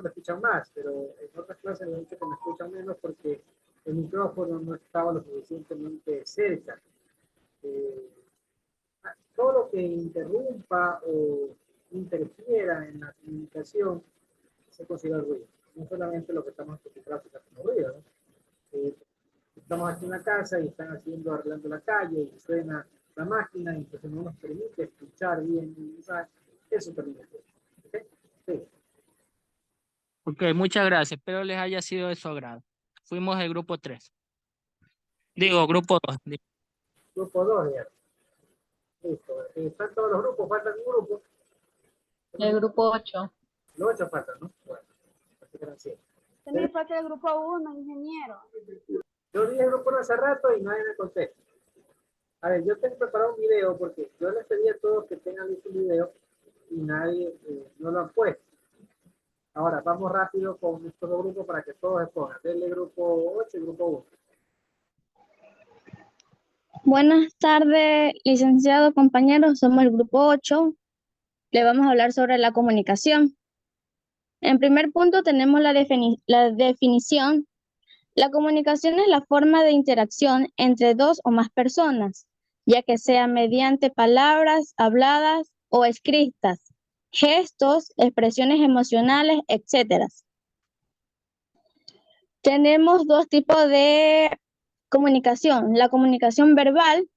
me escuchan más, pero en otras clases me han dicho que me escuchan menos porque el micrófono no estaba lo suficientemente cerca. Todo lo que interrumpa o interfiera en la comunicación se considera ruido. No solamente lo que estamos acostumbrados a como ruido, ¿no? Estamos aquí en la casa y están arreglando la calle y suena la máquina y entonces no nos permite escuchar bien el mensaje. Eso también es ruido. ¿Okay? Sí. Ok, muchas gracias. Espero les haya sido de su agrado. Fuimos el grupo 3. Digo, grupo 2. Grupo 2, ya. Listo. Están todos los grupos, faltan un grupo. El grupo 8. Los 8 faltan, ¿no? Bueno, así que eran 7. También falta el grupo 1, ingeniero. Yo dije el grupo 1 hace rato y nadie me contesta. A ver, yo tengo preparado un video porque yo les pedí a todos que tengan visto un video y nadie no lo han puesto. Ahora, vamos rápido con estos dos grupos para que todos expongan. Denle grupo 8 y grupo 1. Buenas tardes, licenciado, compañeros. Somos el grupo 8. Le vamos a hablar sobre la comunicación. En primer punto tenemos la definición. La comunicación es la forma de interacción entre dos o más personas, ya que sea mediante palabras habladas o escritas, gestos, expresiones emocionales, etc. Tenemos dos tipos de comunicación. La comunicación verbal,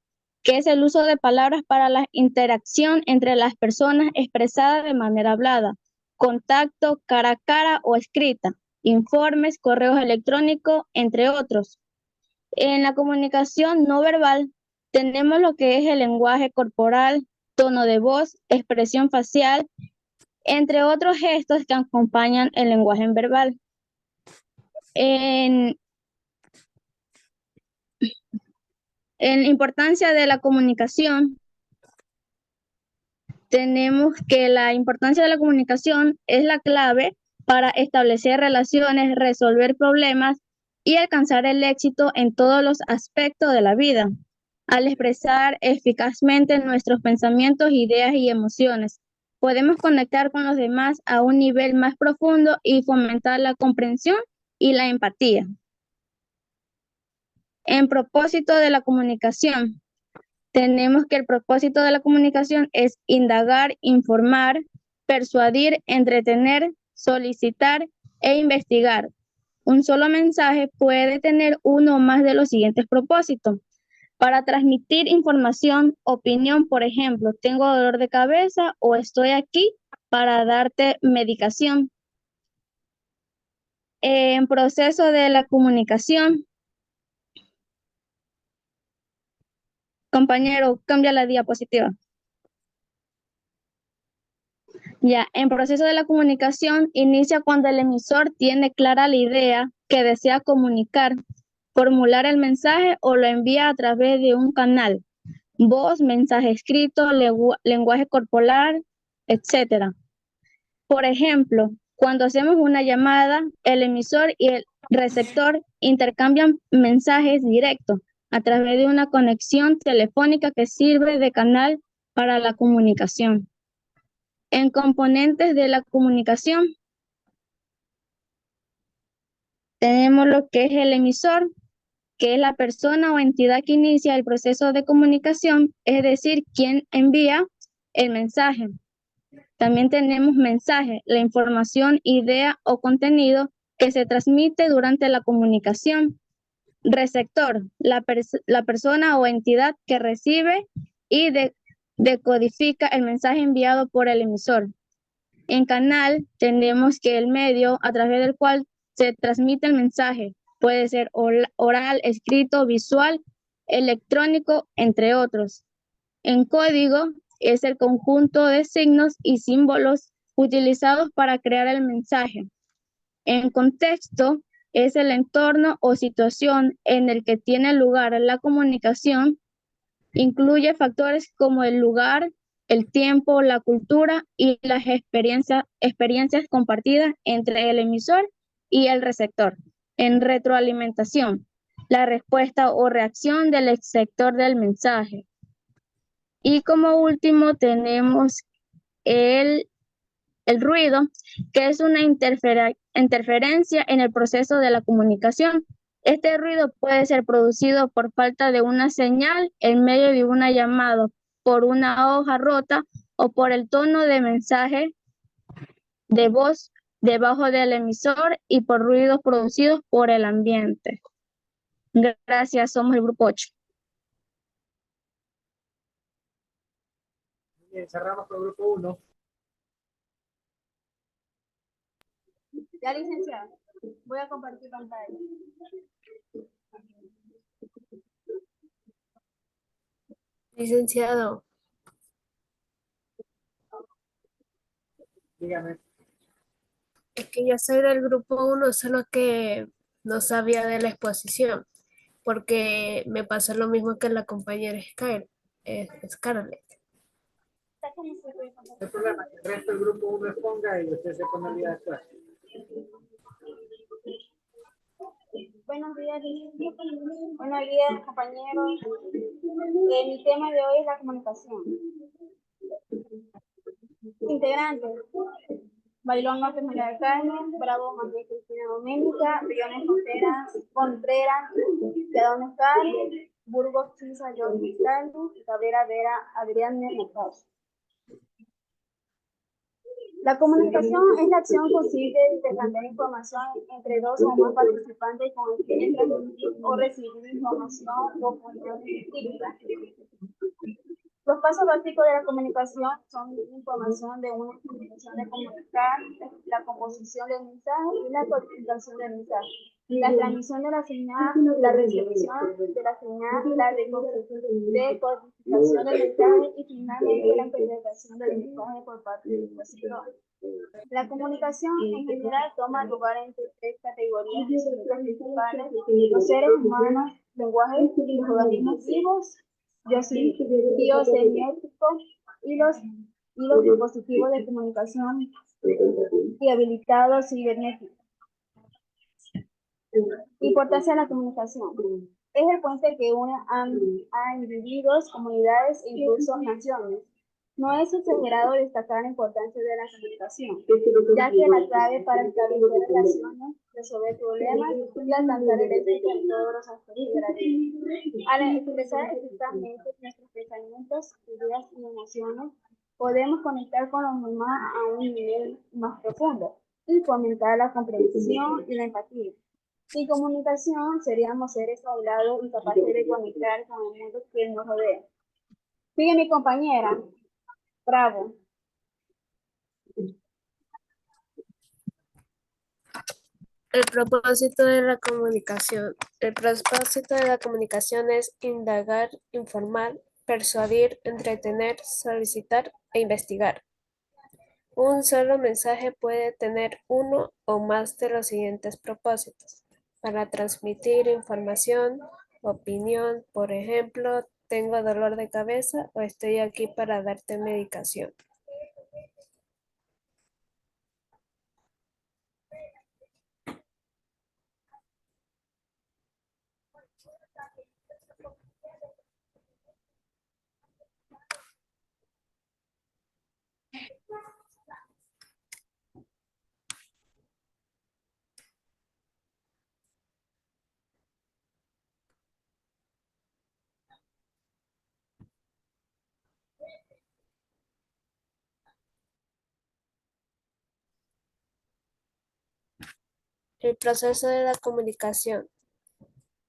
que es el uso de palabras para la interacción entre las personas expresada de manera hablada, contacto cara a cara o escrita. informes, correos electrónicos, entre otros. En la comunicación no verbal tenemos lo que es el lenguaje corporal, tono de voz, expresión facial, entre otros gestos que acompañan el lenguaje verbal. En importancia de la comunicación, tenemos que la importancia de la comunicación es la clave para establecer relaciones, resolver problemas y alcanzar el éxito en todos los aspectos de la vida, al expresar eficazmente nuestros pensamientos, ideas y emociones. Podemos conectar con los demás a un nivel más profundo y fomentar la comprensión y la empatía. En propósito de la comunicación, tenemos que el propósito de la comunicación es indagar, informar, persuadir, entretener, solicitar e investigar. Un solo mensaje puede tener uno o más de los siguientes propósitos. Para transmitir información, opinión, por ejemplo, tengo dolor de cabeza o estoy aquí para darte medicación. En proceso de la comunicación, compañero, cambia la diapositiva. Ya, en proceso de la comunicación inicia cuando el emisor tiene clara la idea que desea comunicar, formular el mensaje o lo envía a través de un canal, voz, mensaje escrito, lenguaje corporal, etc. Por ejemplo, cuando hacemos una llamada, el emisor y el receptor intercambian mensajes directos a través de una conexión telefónica que sirve de canal para la comunicación. En componentes de la comunicación, tenemos lo que es el emisor, que es la persona o entidad que inicia el proceso de comunicación, es decir, quien envía el mensaje. También tenemos mensaje, la información, idea o contenido que se transmite durante la comunicación. Receptor, la persona o entidad que recibe y decodifica el mensaje enviado por el emisor. En canal tenemos que el medio a través del cual se transmite el mensaje puede ser oral, escrito, visual, electrónico, entre otros. En código es el conjunto de signos y símbolos utilizados para crear el mensaje. En contexto es el entorno o situación en el que tiene lugar la comunicación. Incluye factores como el lugar, el tiempo, la cultura y las experiencias compartidas entre el emisor y el receptor. En retroalimentación, la respuesta o reacción del receptor del mensaje. Y como último tenemos el ruido, que es una interferencia en el proceso de la comunicación. Este ruido puede ser producido por falta de una señal en medio de una llamada, por una hoja rota o por el tono de mensaje de voz debajo del emisor y por ruidos producidos por el ambiente. Gracias, somos el grupo 8. Bien, cerramos con el grupo 1. Ya, licenciado. Voy a compartir pantalla. Licenciado, Dígame. es que yo soy del grupo 1, solo que no sabía de la exposición, porque me pasó lo mismo que la compañera Scarlett. No hay problema, que el resto del grupo 1 exponga y usted se pone al día después. Buenos días, compañeros. Mi tema de hoy es la comunicación. Integrantes: Bailón López María del Carmen, Bravo María Cristina Doménica, Briones Contreras, Yadón Oscar, Burgos Chisa John Cristaldo, Cabrera Vera Adrián Mercado. La comunicación es la acción consciente de intercambiar información entre dos o más participantes con el fin de transmitir o recibir información o opiniones específicas. Los pasos básicos de la comunicación son la información de una intención de comunicar, la composición del mensaje y la codificación del mensaje, la transmisión de la señal, la recepción de la señal, la decodificación del mensaje y finalmente la interpretación del mensaje por parte del receptor. La comunicación en general toma lugar entre tres categorías de sujetos principales: los seres humanos, lenguaje y los organismos vivos, biosemióticos y los dispositivos de comunicación y habilitados cibernéticos. Importancia de la comunicación. Es el puente que une a individuos, comunidades e incluso naciones. No es exagerado destacar la importancia de la comunicación, ya que la clave para establecer relaciones, resolver problemas y alcanzar el éxito en todos los aspectos de la vida. Al expresar eficazmente nuestros pensamientos, ideas y emociones, podemos conectar con los demás a un nivel más profundo y fomentar la comprensión y la empatía. Sin comunicación seríamos seres aislados, incapaces de conectar con el mundo que nos rodea. Sigue mi compañera. Bravo. El propósito de la comunicación. El propósito de la comunicación es indagar, informar, persuadir, entretener, solicitar e investigar. Un solo mensaje puede tener uno o más de los siguientes propósitos: para transmitir información, opinión, por ejemplo, tengo dolor de cabeza o estoy aquí para darte medicación. El proceso de la comunicación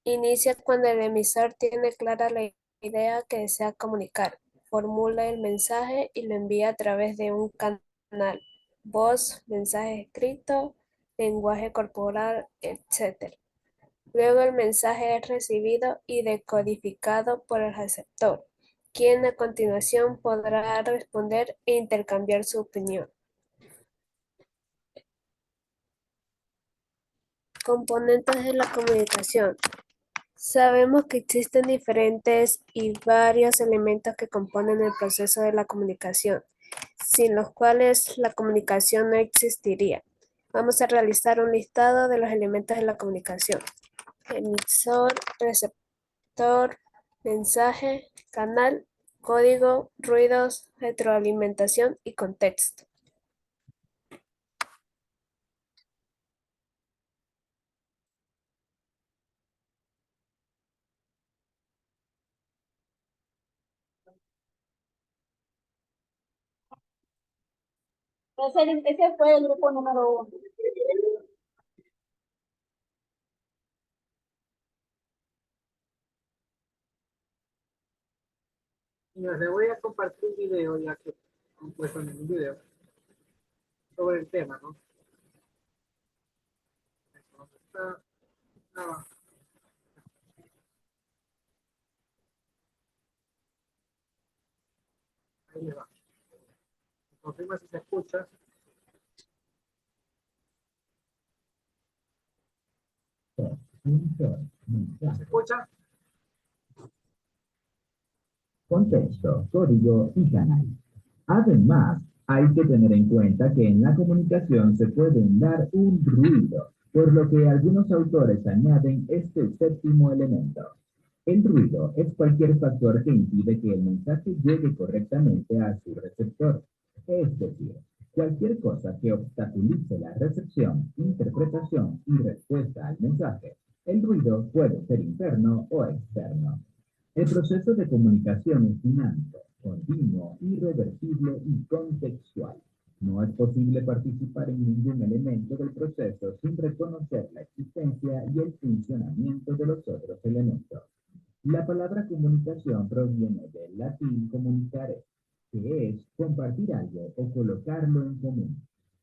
inicia cuando el emisor tiene clara la idea que desea comunicar, formula el mensaje y lo envía a través de un canal: voz, mensaje escrito, lenguaje corporal, etc. Luego el mensaje es recibido y decodificado por el receptor, quien a continuación podrá responder e intercambiar su opinión. Componentes de la comunicación. Sabemos que existen diferentes y varios elementos que componen el proceso de la comunicación, sin los cuales la comunicación no existiría. Vamos a realizar un listado de los elementos de la comunicación: emisor, receptor, mensaje, canal, código, ruidos, retroalimentación y contexto. Ese fue el grupo número 1. Mira, les voy a compartir un video, ya que han puesto en un video, sobre el tema, ¿no? Entonces, está abajo. Ahí le va. Confirma si se escucha. ¿Se escucha? Contexto, código y canal. Además, hay que tener en cuenta que en la comunicación se pueden dar un ruido, por lo que algunos autores añaden este séptimo elemento. El ruido es cualquier factor que impide que el mensaje llegue correctamente a su receptor. Es decir, cualquier cosa que obstaculice la recepción, interpretación y respuesta al mensaje. El ruido puede ser interno o externo. El proceso de comunicación es dinámico, continuo, irreversible y contextual. No es posible participar en ningún elemento del proceso sin reconocer la existencia y el funcionamiento de los otros elementos. La palabra comunicación proviene del latín comunicare, que es compartir algo o colocarlo en común.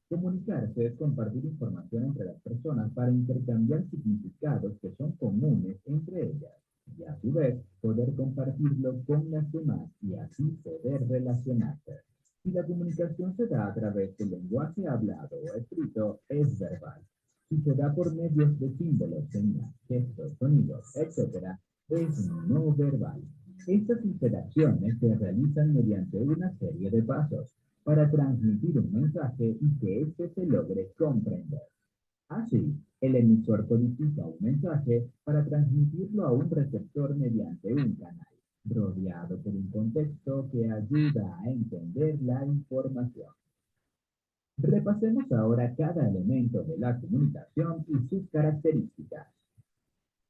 Comunicarse es compartir información entre las personas para intercambiar significados que son comunes entre ellas y a su vez poder compartirlo con las demás y así poder relacionarse. Si la comunicación se da a través del lenguaje hablado o escrito, es verbal. Si se da por medios de símbolos, señas, gestos, sonidos, etc., es no verbal. Estas interacciones se realizan mediante una serie de pasos para transmitir un mensaje y que éste se logre comprender. Así, el emisor codifica un mensaje para transmitirlo a un receptor mediante un canal, rodeado por un contexto que ayuda a entender la información. Repasemos ahora cada elemento de la comunicación y sus características.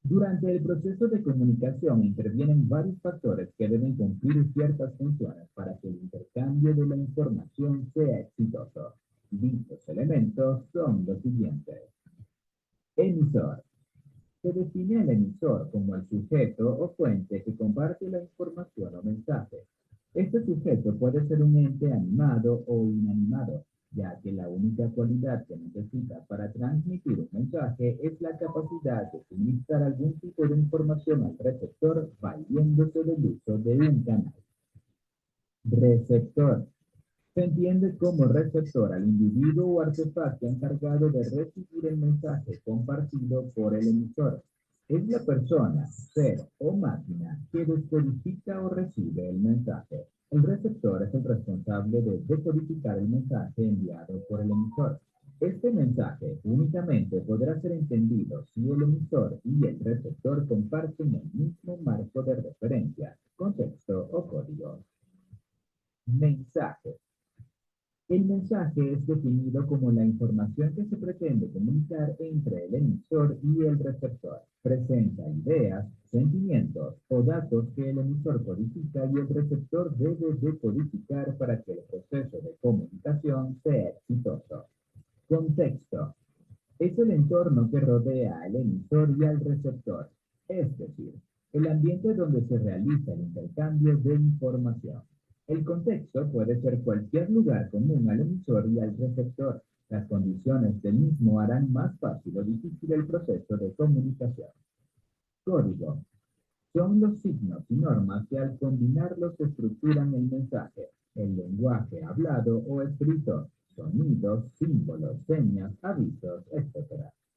Durante el proceso de comunicación intervienen varios factores que deben cumplir ciertas funciones para que el intercambio de la información sea exitoso. Dichos elementos son los siguientes. Emisor. Se define al emisor como el sujeto o fuente que comparte la información o mensaje. Este sujeto puede ser un ente animado o inanimado, ya que la única cualidad que necesita para transmitir un mensaje es la capacidad de suministrar algún tipo de información al receptor valiéndose del uso de un canal. Receptor. Se entiende como receptor al individuo o artefacto encargado de recibir el mensaje compartido por el emisor. Es la persona, ser o máquina que descodifica o recibe el mensaje. El receptor es el responsable de decodificar el mensaje enviado por el emisor. Este mensaje únicamente podrá ser entendido si el emisor y el receptor comparten el mismo marco de referencia, contexto o código. Mensaje. El mensaje es definido como la información que se pretende comunicar entre el emisor y el receptor. Presenta ideas, sentimientos o datos que el emisor codifica y el receptor debe decodificar para que el proceso de comunicación sea exitoso. Contexto. Es el entorno que rodea al emisor y al receptor, es decir, el ambiente donde se realiza el intercambio de información. El contexto puede ser cualquier lugar común al emisor y al receptor. Las condiciones del mismo harán más fácil o difícil el proceso de comunicación. Código. Son los signos y normas que al combinarlos estructuran el mensaje, el lenguaje hablado o escrito, sonidos, símbolos, señas, avisos, etc.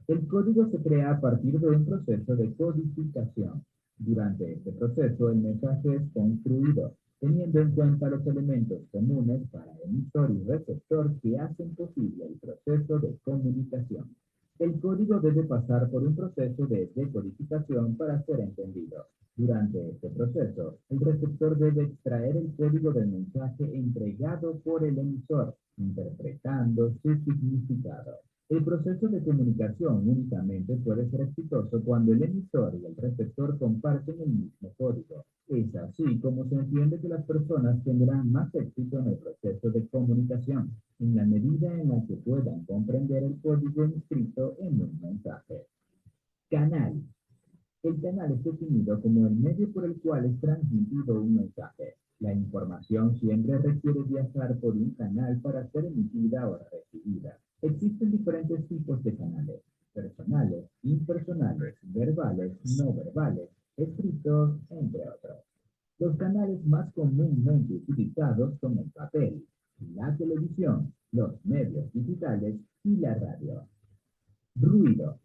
El código se crea a partir de un proceso de codificación. Durante este proceso, el mensaje es construido, teniendo en cuenta los elementos comunes para emisor y receptor que hacen posible el proceso de comunicación. El código debe pasar por un proceso de decodificación para ser entendido. Durante este proceso, el receptor debe extraer el código del mensaje entregado por el emisor, interpretando su significado. El proceso de comunicación únicamente puede ser exitoso cuando el emisor y el receptor comparten el mismo código. Es así como se entiende que las personas tendrán más éxito en el proceso de comunicación, en la medida en la que puedan comprender el código inscrito en un mensaje. Canal. El canal es definido como el medio por el cual es transmitido un mensaje. La información siempre requiere viajar por un canal para ser emitida o recibida. Existen diferentes tipos de canales: personales, impersonales, verbales, no verbales, escritos, entre otros. Los canales más comúnmente utilizados son el papel, la televisión, los medios digitales y la radio. Ruido.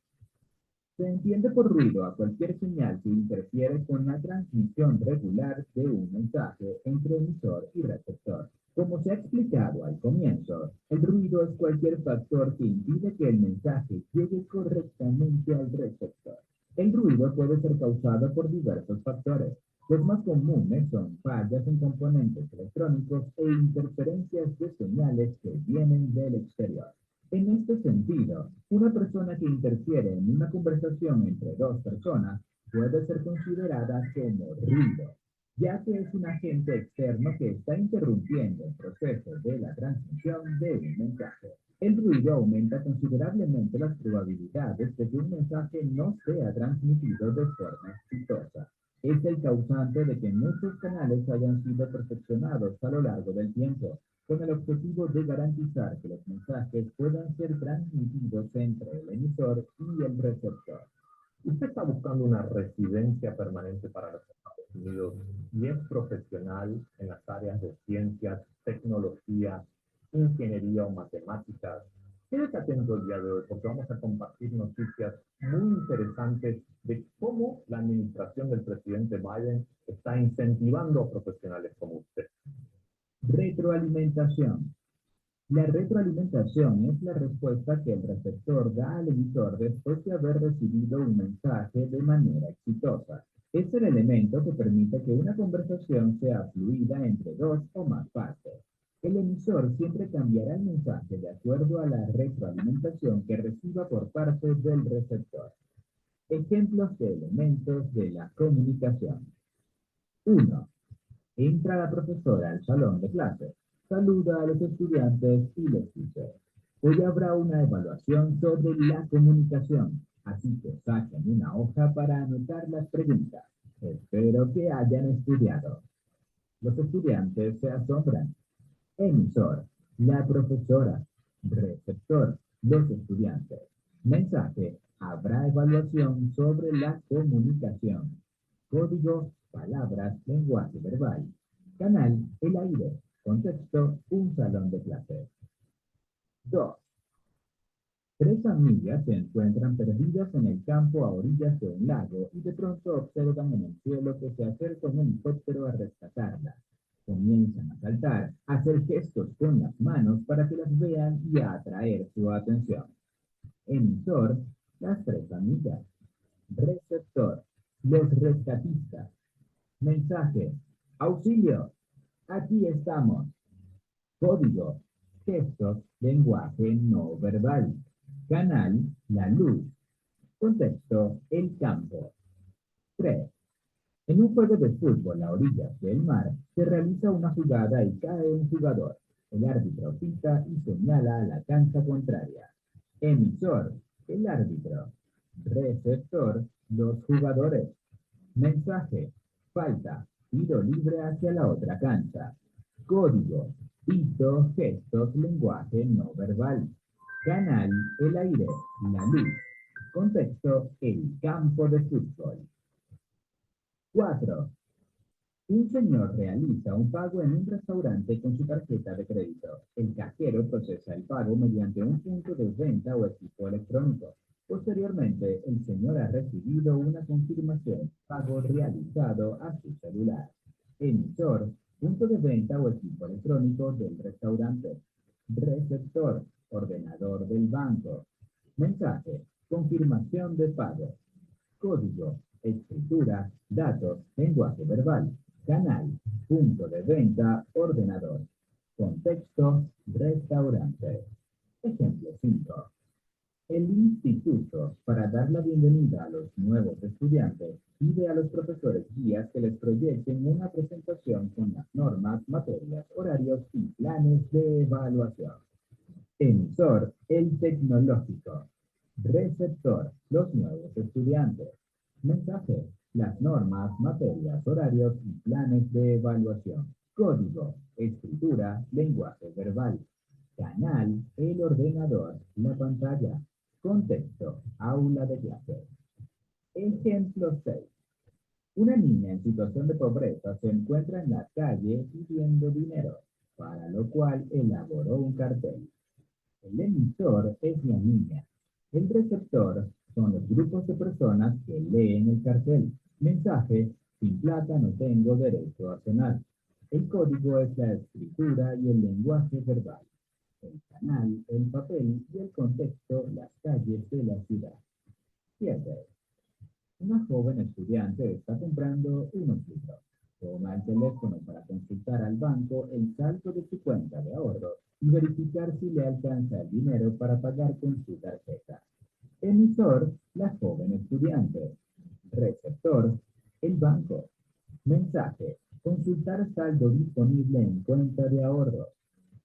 Se entiende por ruido a cualquier señal que interfiere con la transmisión regular de un mensaje entre emisor y receptor. Como se ha explicado al comienzo, el ruido es cualquier factor que impide que el mensaje llegue correctamente al receptor. El ruido puede ser causado por diversos factores. Los más comunes son fallas en componentes electrónicos e interferencias de señales que vienen del exterior. En este sentido, una persona que interfiere en una conversación entre dos personas puede ser considerada como ruido, ya que es un agente externo que está interrumpiendo el proceso de la transmisión de un mensaje. El ruido aumenta considerablemente las probabilidades de que un mensaje no sea transmitido de forma exitosa. Es el causante de que muchos canales hayan sido perfeccionados a lo largo del tiempo, con el objetivo de garantizar que los mensajes puedan ser transmitidos entre el emisor y el receptor. Usted está buscando una residencia permanente para los Estados Unidos y es profesional en las áreas de ciencias, tecnología, ingeniería o matemáticas. Quédate atento el día de hoy porque vamos a compartir noticias muy interesantes de cómo la administración del presidente Biden está incentivando a profesionales como usted. Retroalimentación. La retroalimentación es la respuesta que el receptor da al emisor después de haber recibido un mensaje de manera exitosa. Es el elemento que permite que una conversación sea fluida entre dos o más partes. El emisor siempre cambiará el mensaje de acuerdo a la retroalimentación que reciba por parte del receptor. Ejemplos de elementos de la comunicación. 1. Entra la profesora al salón de clase. Saluda a los estudiantes y les dice: hoy habrá una evaluación sobre la comunicación, así que saquen una hoja para anotar las preguntas. Espero que hayan estudiado. Los estudiantes se asombran. Emisor: la profesora. Receptor: los estudiantes. Mensaje: habrá evaluación sobre la comunicación. Código: palabras, lenguaje verbal. Canal: el aire. Contexto: un salón de clases. 2. 3 amigas se encuentran perdidas en el campo a orillas de un lago y de pronto observan en el cielo que se acerca un helicóptero a rescatarlas. Comienzan a saltar, a hacer gestos con las manos para que las vean y a atraer su atención. Emisor: las 3 amigas. Receptor: los rescatistas. Mensaje: auxilio, aquí estamos. Código: gestos, lenguaje no verbal. Canal: la luz. Contexto: el campo. 3. En un juego de fútbol a orillas del mar, se realiza una jugada y cae un jugador. El árbitro pita y señala a la cancha contraria. Emisor: el árbitro. Receptor: los jugadores. Mensaje: falta, tiro libre hacia la otra cancha. Código: pito, gestos, lenguaje no verbal. Canal: el aire, la luz. Contexto: el campo de fútbol. 4. Un señor realiza un pago en un restaurante con su tarjeta de crédito. El cajero procesa el pago mediante un punto de venta o equipo electrónico. Posteriormente, el señor ha recibido una confirmación, pago realizado a su celular. Emisor: punto de venta o equipo electrónico del restaurante. Receptor: ordenador del banco. Mensaje: confirmación de pago. Código: escritura, datos, lenguaje verbal. Canal: punto de venta, ordenador. Contexto: restaurante. Ejemplo 5. El instituto, para dar la bienvenida a los nuevos estudiantes, pide a los profesores guías que les proyecten una presentación con las normas, materias, horarios y planes de evaluación. Emisor: el tecnológico. Receptor: los nuevos estudiantes. Mensaje: las normas, materias, horarios y planes de evaluación. Código: escritura, lenguaje verbal. Canal: el ordenador, la pantalla. Contexto: aula de clase. Ejemplo 6. Una niña en situación de pobreza se encuentra en la calle pidiendo dinero, para lo cual elaboró un cartel. El emisor es la niña. El receptor son los grupos de personas que leen el cartel. Mensaje: sin plata no tengo derecho a cenar. El código es la escritura y el lenguaje verbal. El canal, el papel y el contexto, las calles de la ciudad. 7. Una joven estudiante está comprando unos libros. Toma el teléfono para consultar al banco el saldo de su cuenta de ahorro y verificar si le alcanza el dinero para pagar con su tarjeta. Emisor: la joven estudiante. Receptor: el banco. Mensaje: consultar saldo disponible en cuenta de ahorro.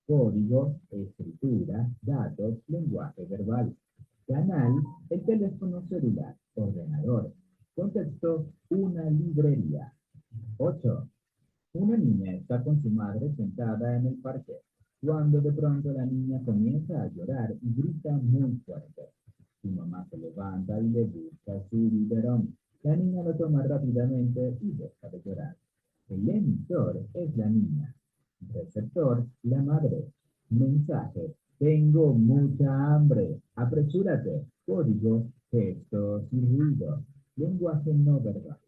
Código: escritura, datos, lenguaje verbal. Canal: el teléfono celular, ordenador. Contexto: una librería. 8. Una niña está con su madre sentada en el parque, cuando de pronto la niña comienza a llorar y grita muy fuerte. Su mamá se levanta y le busca su biberón. La niña lo toma rápidamente y deja de llorar. El emisor es la niña. Receptor, la madre. Mensaje: tengo mucha hambre. Apresúrate. Código, gestos y ruido. Lenguaje no verbal.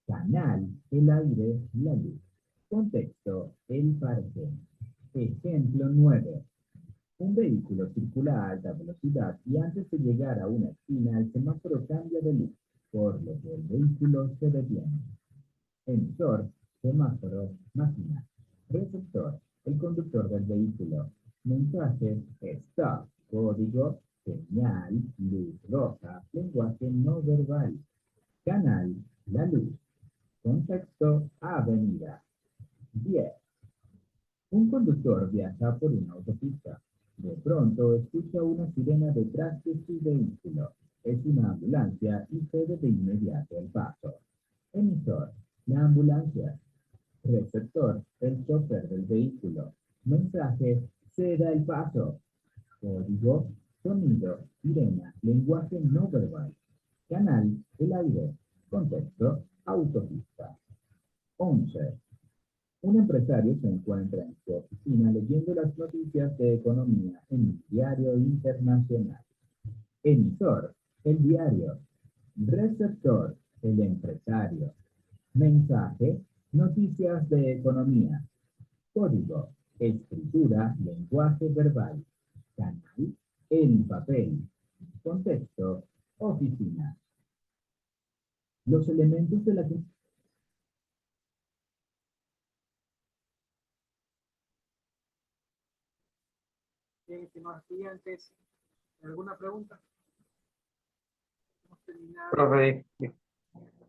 Canal, el aire, la luz. Contexto, el parque. Ejemplo 9. Un vehículo circula a alta velocidad y antes de llegar a una esquina el semáforo cambia de luz, por lo que el vehículo se detiene. Emisor, semáforo, máquina. Receptor, el conductor del vehículo. Mensaje, stop. Código, señal, luz roja, lenguaje no verbal. Canal, la luz. Contexto, avenida. 10. Un conductor viaja por una autopista. De pronto escucha una sirena detrás de su vehículo. Es una ambulancia y cede de inmediato el paso. Emisor, la ambulancia. Receptor, el chofer del vehículo. Mensaje, ceda el paso. Código, sonido, sirena, lenguaje no verbal. Canal, el aire. Contexto, autopista. 11. Un empresario se encuentra en su oficina leyendo las noticias de economía en un diario internacional. Emisor, el diario. Receptor, el empresario. Mensaje, noticias de economía. Código, escritura, lenguaje verbal. Canal, el papel. Contexto, oficina. Los elementos de la... Bien, estimados estudiantes, ¿alguna pregunta? Hemos terminado. Profe,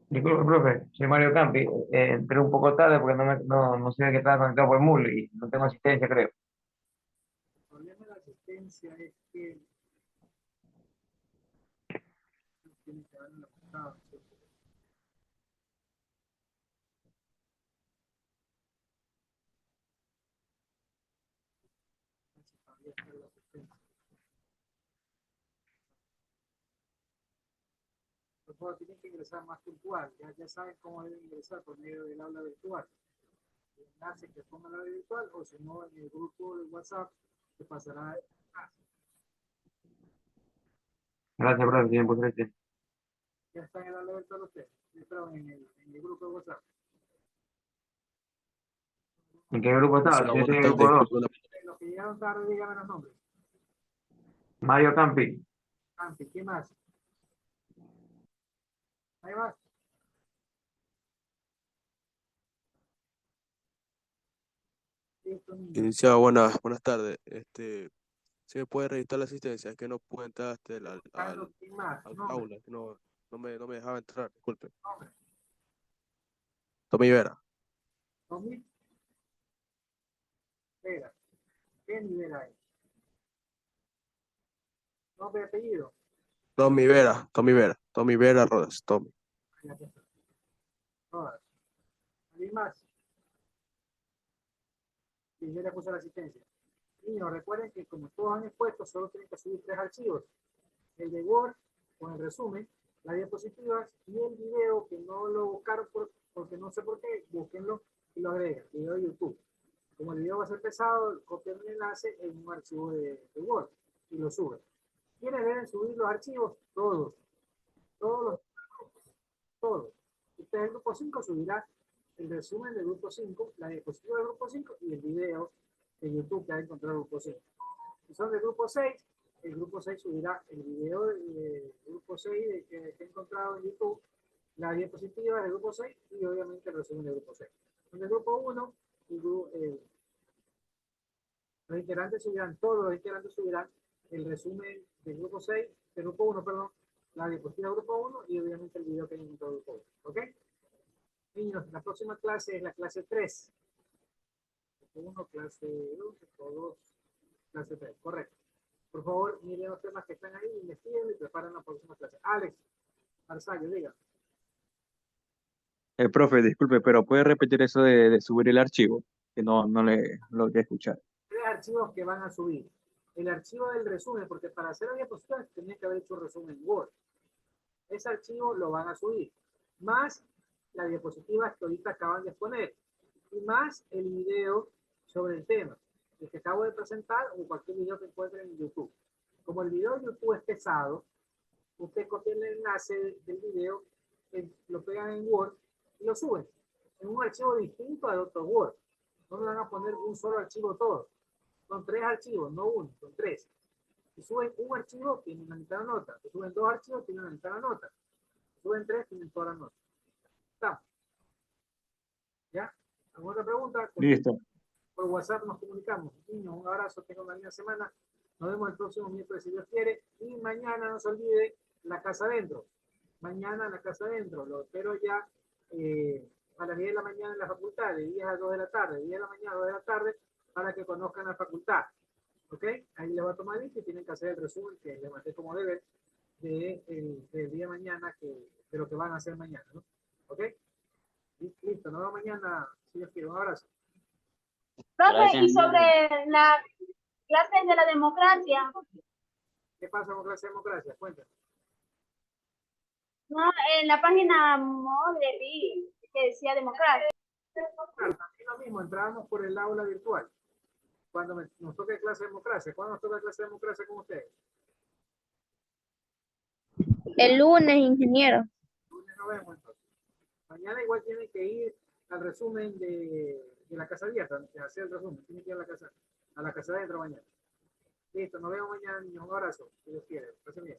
disculpe, profe, soy Mario Campi. Entré un poco tarde porque no sé que estaba conectado por Moodle y no tengo asistencia, creo. El problema de la asistencia es que tiene que dar en la portada, ¿cierto? Todavía está la asistencia. Por favor, tienen que ingresar más puntual. Ya saben cómo deben ingresar por medio del aula virtual. El enlace que ponga el aula virtual o si no en el grupo de WhatsApp que pasará. Gracias, profe, tiempo 13. Ya está en el aula virtual usted. Pero en el grupo de WhatsApp. ¿En qué grupo estaba? Yo estoy en el grupo 2. Los que llegaron tarde, díganme los nombres. Mario Campi. Campi, ¿qué más? Ahí va. Iniciado, buenas tardes. ¿Sí me puede registrar la asistencia? Es que no pude entrar al ¿Quién más? aula, que no me dejaba entrar, disculpe. Tommy Vera. Tommy Vera. ¿Qué nivel hay? Nombre y apellido. Tommy Vera Rodas, Tommy. Todas. ¿Alguien más? Y yo le puse la asistencia. Niños, recuerden que como todos han expuesto, solo tienen que subir 3 archivos. El de Word con el resumen, las diapositivas y el video que no lo buscaron porque no sé por qué, búsquenlo y lo agregan. Video de YouTube. Como el video va a ser pesado, copian el enlace en un archivo de Word y lo suben. ¿Quiénes deben subir los archivos? Todos. Todos. Usted del grupo 5 subirá el resumen del grupo 5, la diapositiva del grupo 5 y el video de YouTube que ha encontrado el grupo 5. Si son del grupo 6, el grupo 6 subirá el video del grupo 6 que ha encontrado en YouTube, la diapositiva del grupo 6 y obviamente el resumen del grupo 6. En el grupo 1, los integrantes subirán, todos los integrantes subirán el resumen del grupo 6, del grupo 1, perdón, la diapositiva del grupo 1 y obviamente el video que hay en todo el grupo 1. ¿Ok? Niños, la próxima clase es la clase 3. Grupo 1, clase 2, grupo 2, clase 3. Correcto. Por favor, miren los temas que están ahí, investiguen y preparen la próxima clase. Alex, Arzayo, diga. Profe, disculpe, pero ¿puede repetir eso de subir el archivo? Que no le lo que escuchar. 3 archivos que van a subir. El archivo del resumen, porque para hacer la diapositiva tenía que haber hecho un resumen en Word. Ese archivo lo van a subir. Más la diapositiva que ahorita acaban de exponer. Y más el video sobre el tema. El que acabo de presentar o cualquier video que encuentren en YouTube. Como el video de YouTube es pesado, usted copia el enlace del video, lo pegan en Word y lo suben en un archivo distinto al otro Word. No le van a poner un solo archivo todo. Son 3 archivos, no uno, son 3. Si suben un archivo, tienen la mitad de la nota. Si suben 2 archivos, tienen la mitad de la nota. Si suben 3, tienen toda la nota. ¿Estamos? ¿Ya? ¿Alguna otra pregunta? Listo. Por WhatsApp nos comunicamos. Niños, un abrazo, tengan una linda semana. Nos vemos el próximo miércoles si Dios quiere. Y mañana no se olvide la casa adentro. Mañana la casa adentro. Lo espero ya a las 10 de la mañana en la facultad, de 10 a 2 de la tarde, de 10 de la mañana a 2 de la tarde, para que conozcan la facultad. ¿Ok? Ahí les va a tomar lista y tienen que hacer el resumen que les mandé como deber del día de mañana, de lo que van a hacer mañana, ¿no? ¿Ok? Listo, nos vemos mañana, si Dios quiere. Un abrazo. Profe, y sobre la clase de la democracia. ¿Qué pasa con clase de democracia? Cuéntame. No, en la página móvil vi que decía democracia. Claro, aquí lo mismo, entrábamos por el aula virtual. Cuando nos toca clase de democracia. ¿Cuándo nos toca clase de democracia con ustedes? El lunes, ingeniero. El lunes nos vemos entonces. Mañana igual tienen que ir al resumen de la casa abierta, de hacer el resumen. Tienen que ir a la casa adentro mañana. Listo, nos vemos mañana, niños. Un abrazo, si Dios quiere. Gracias bien.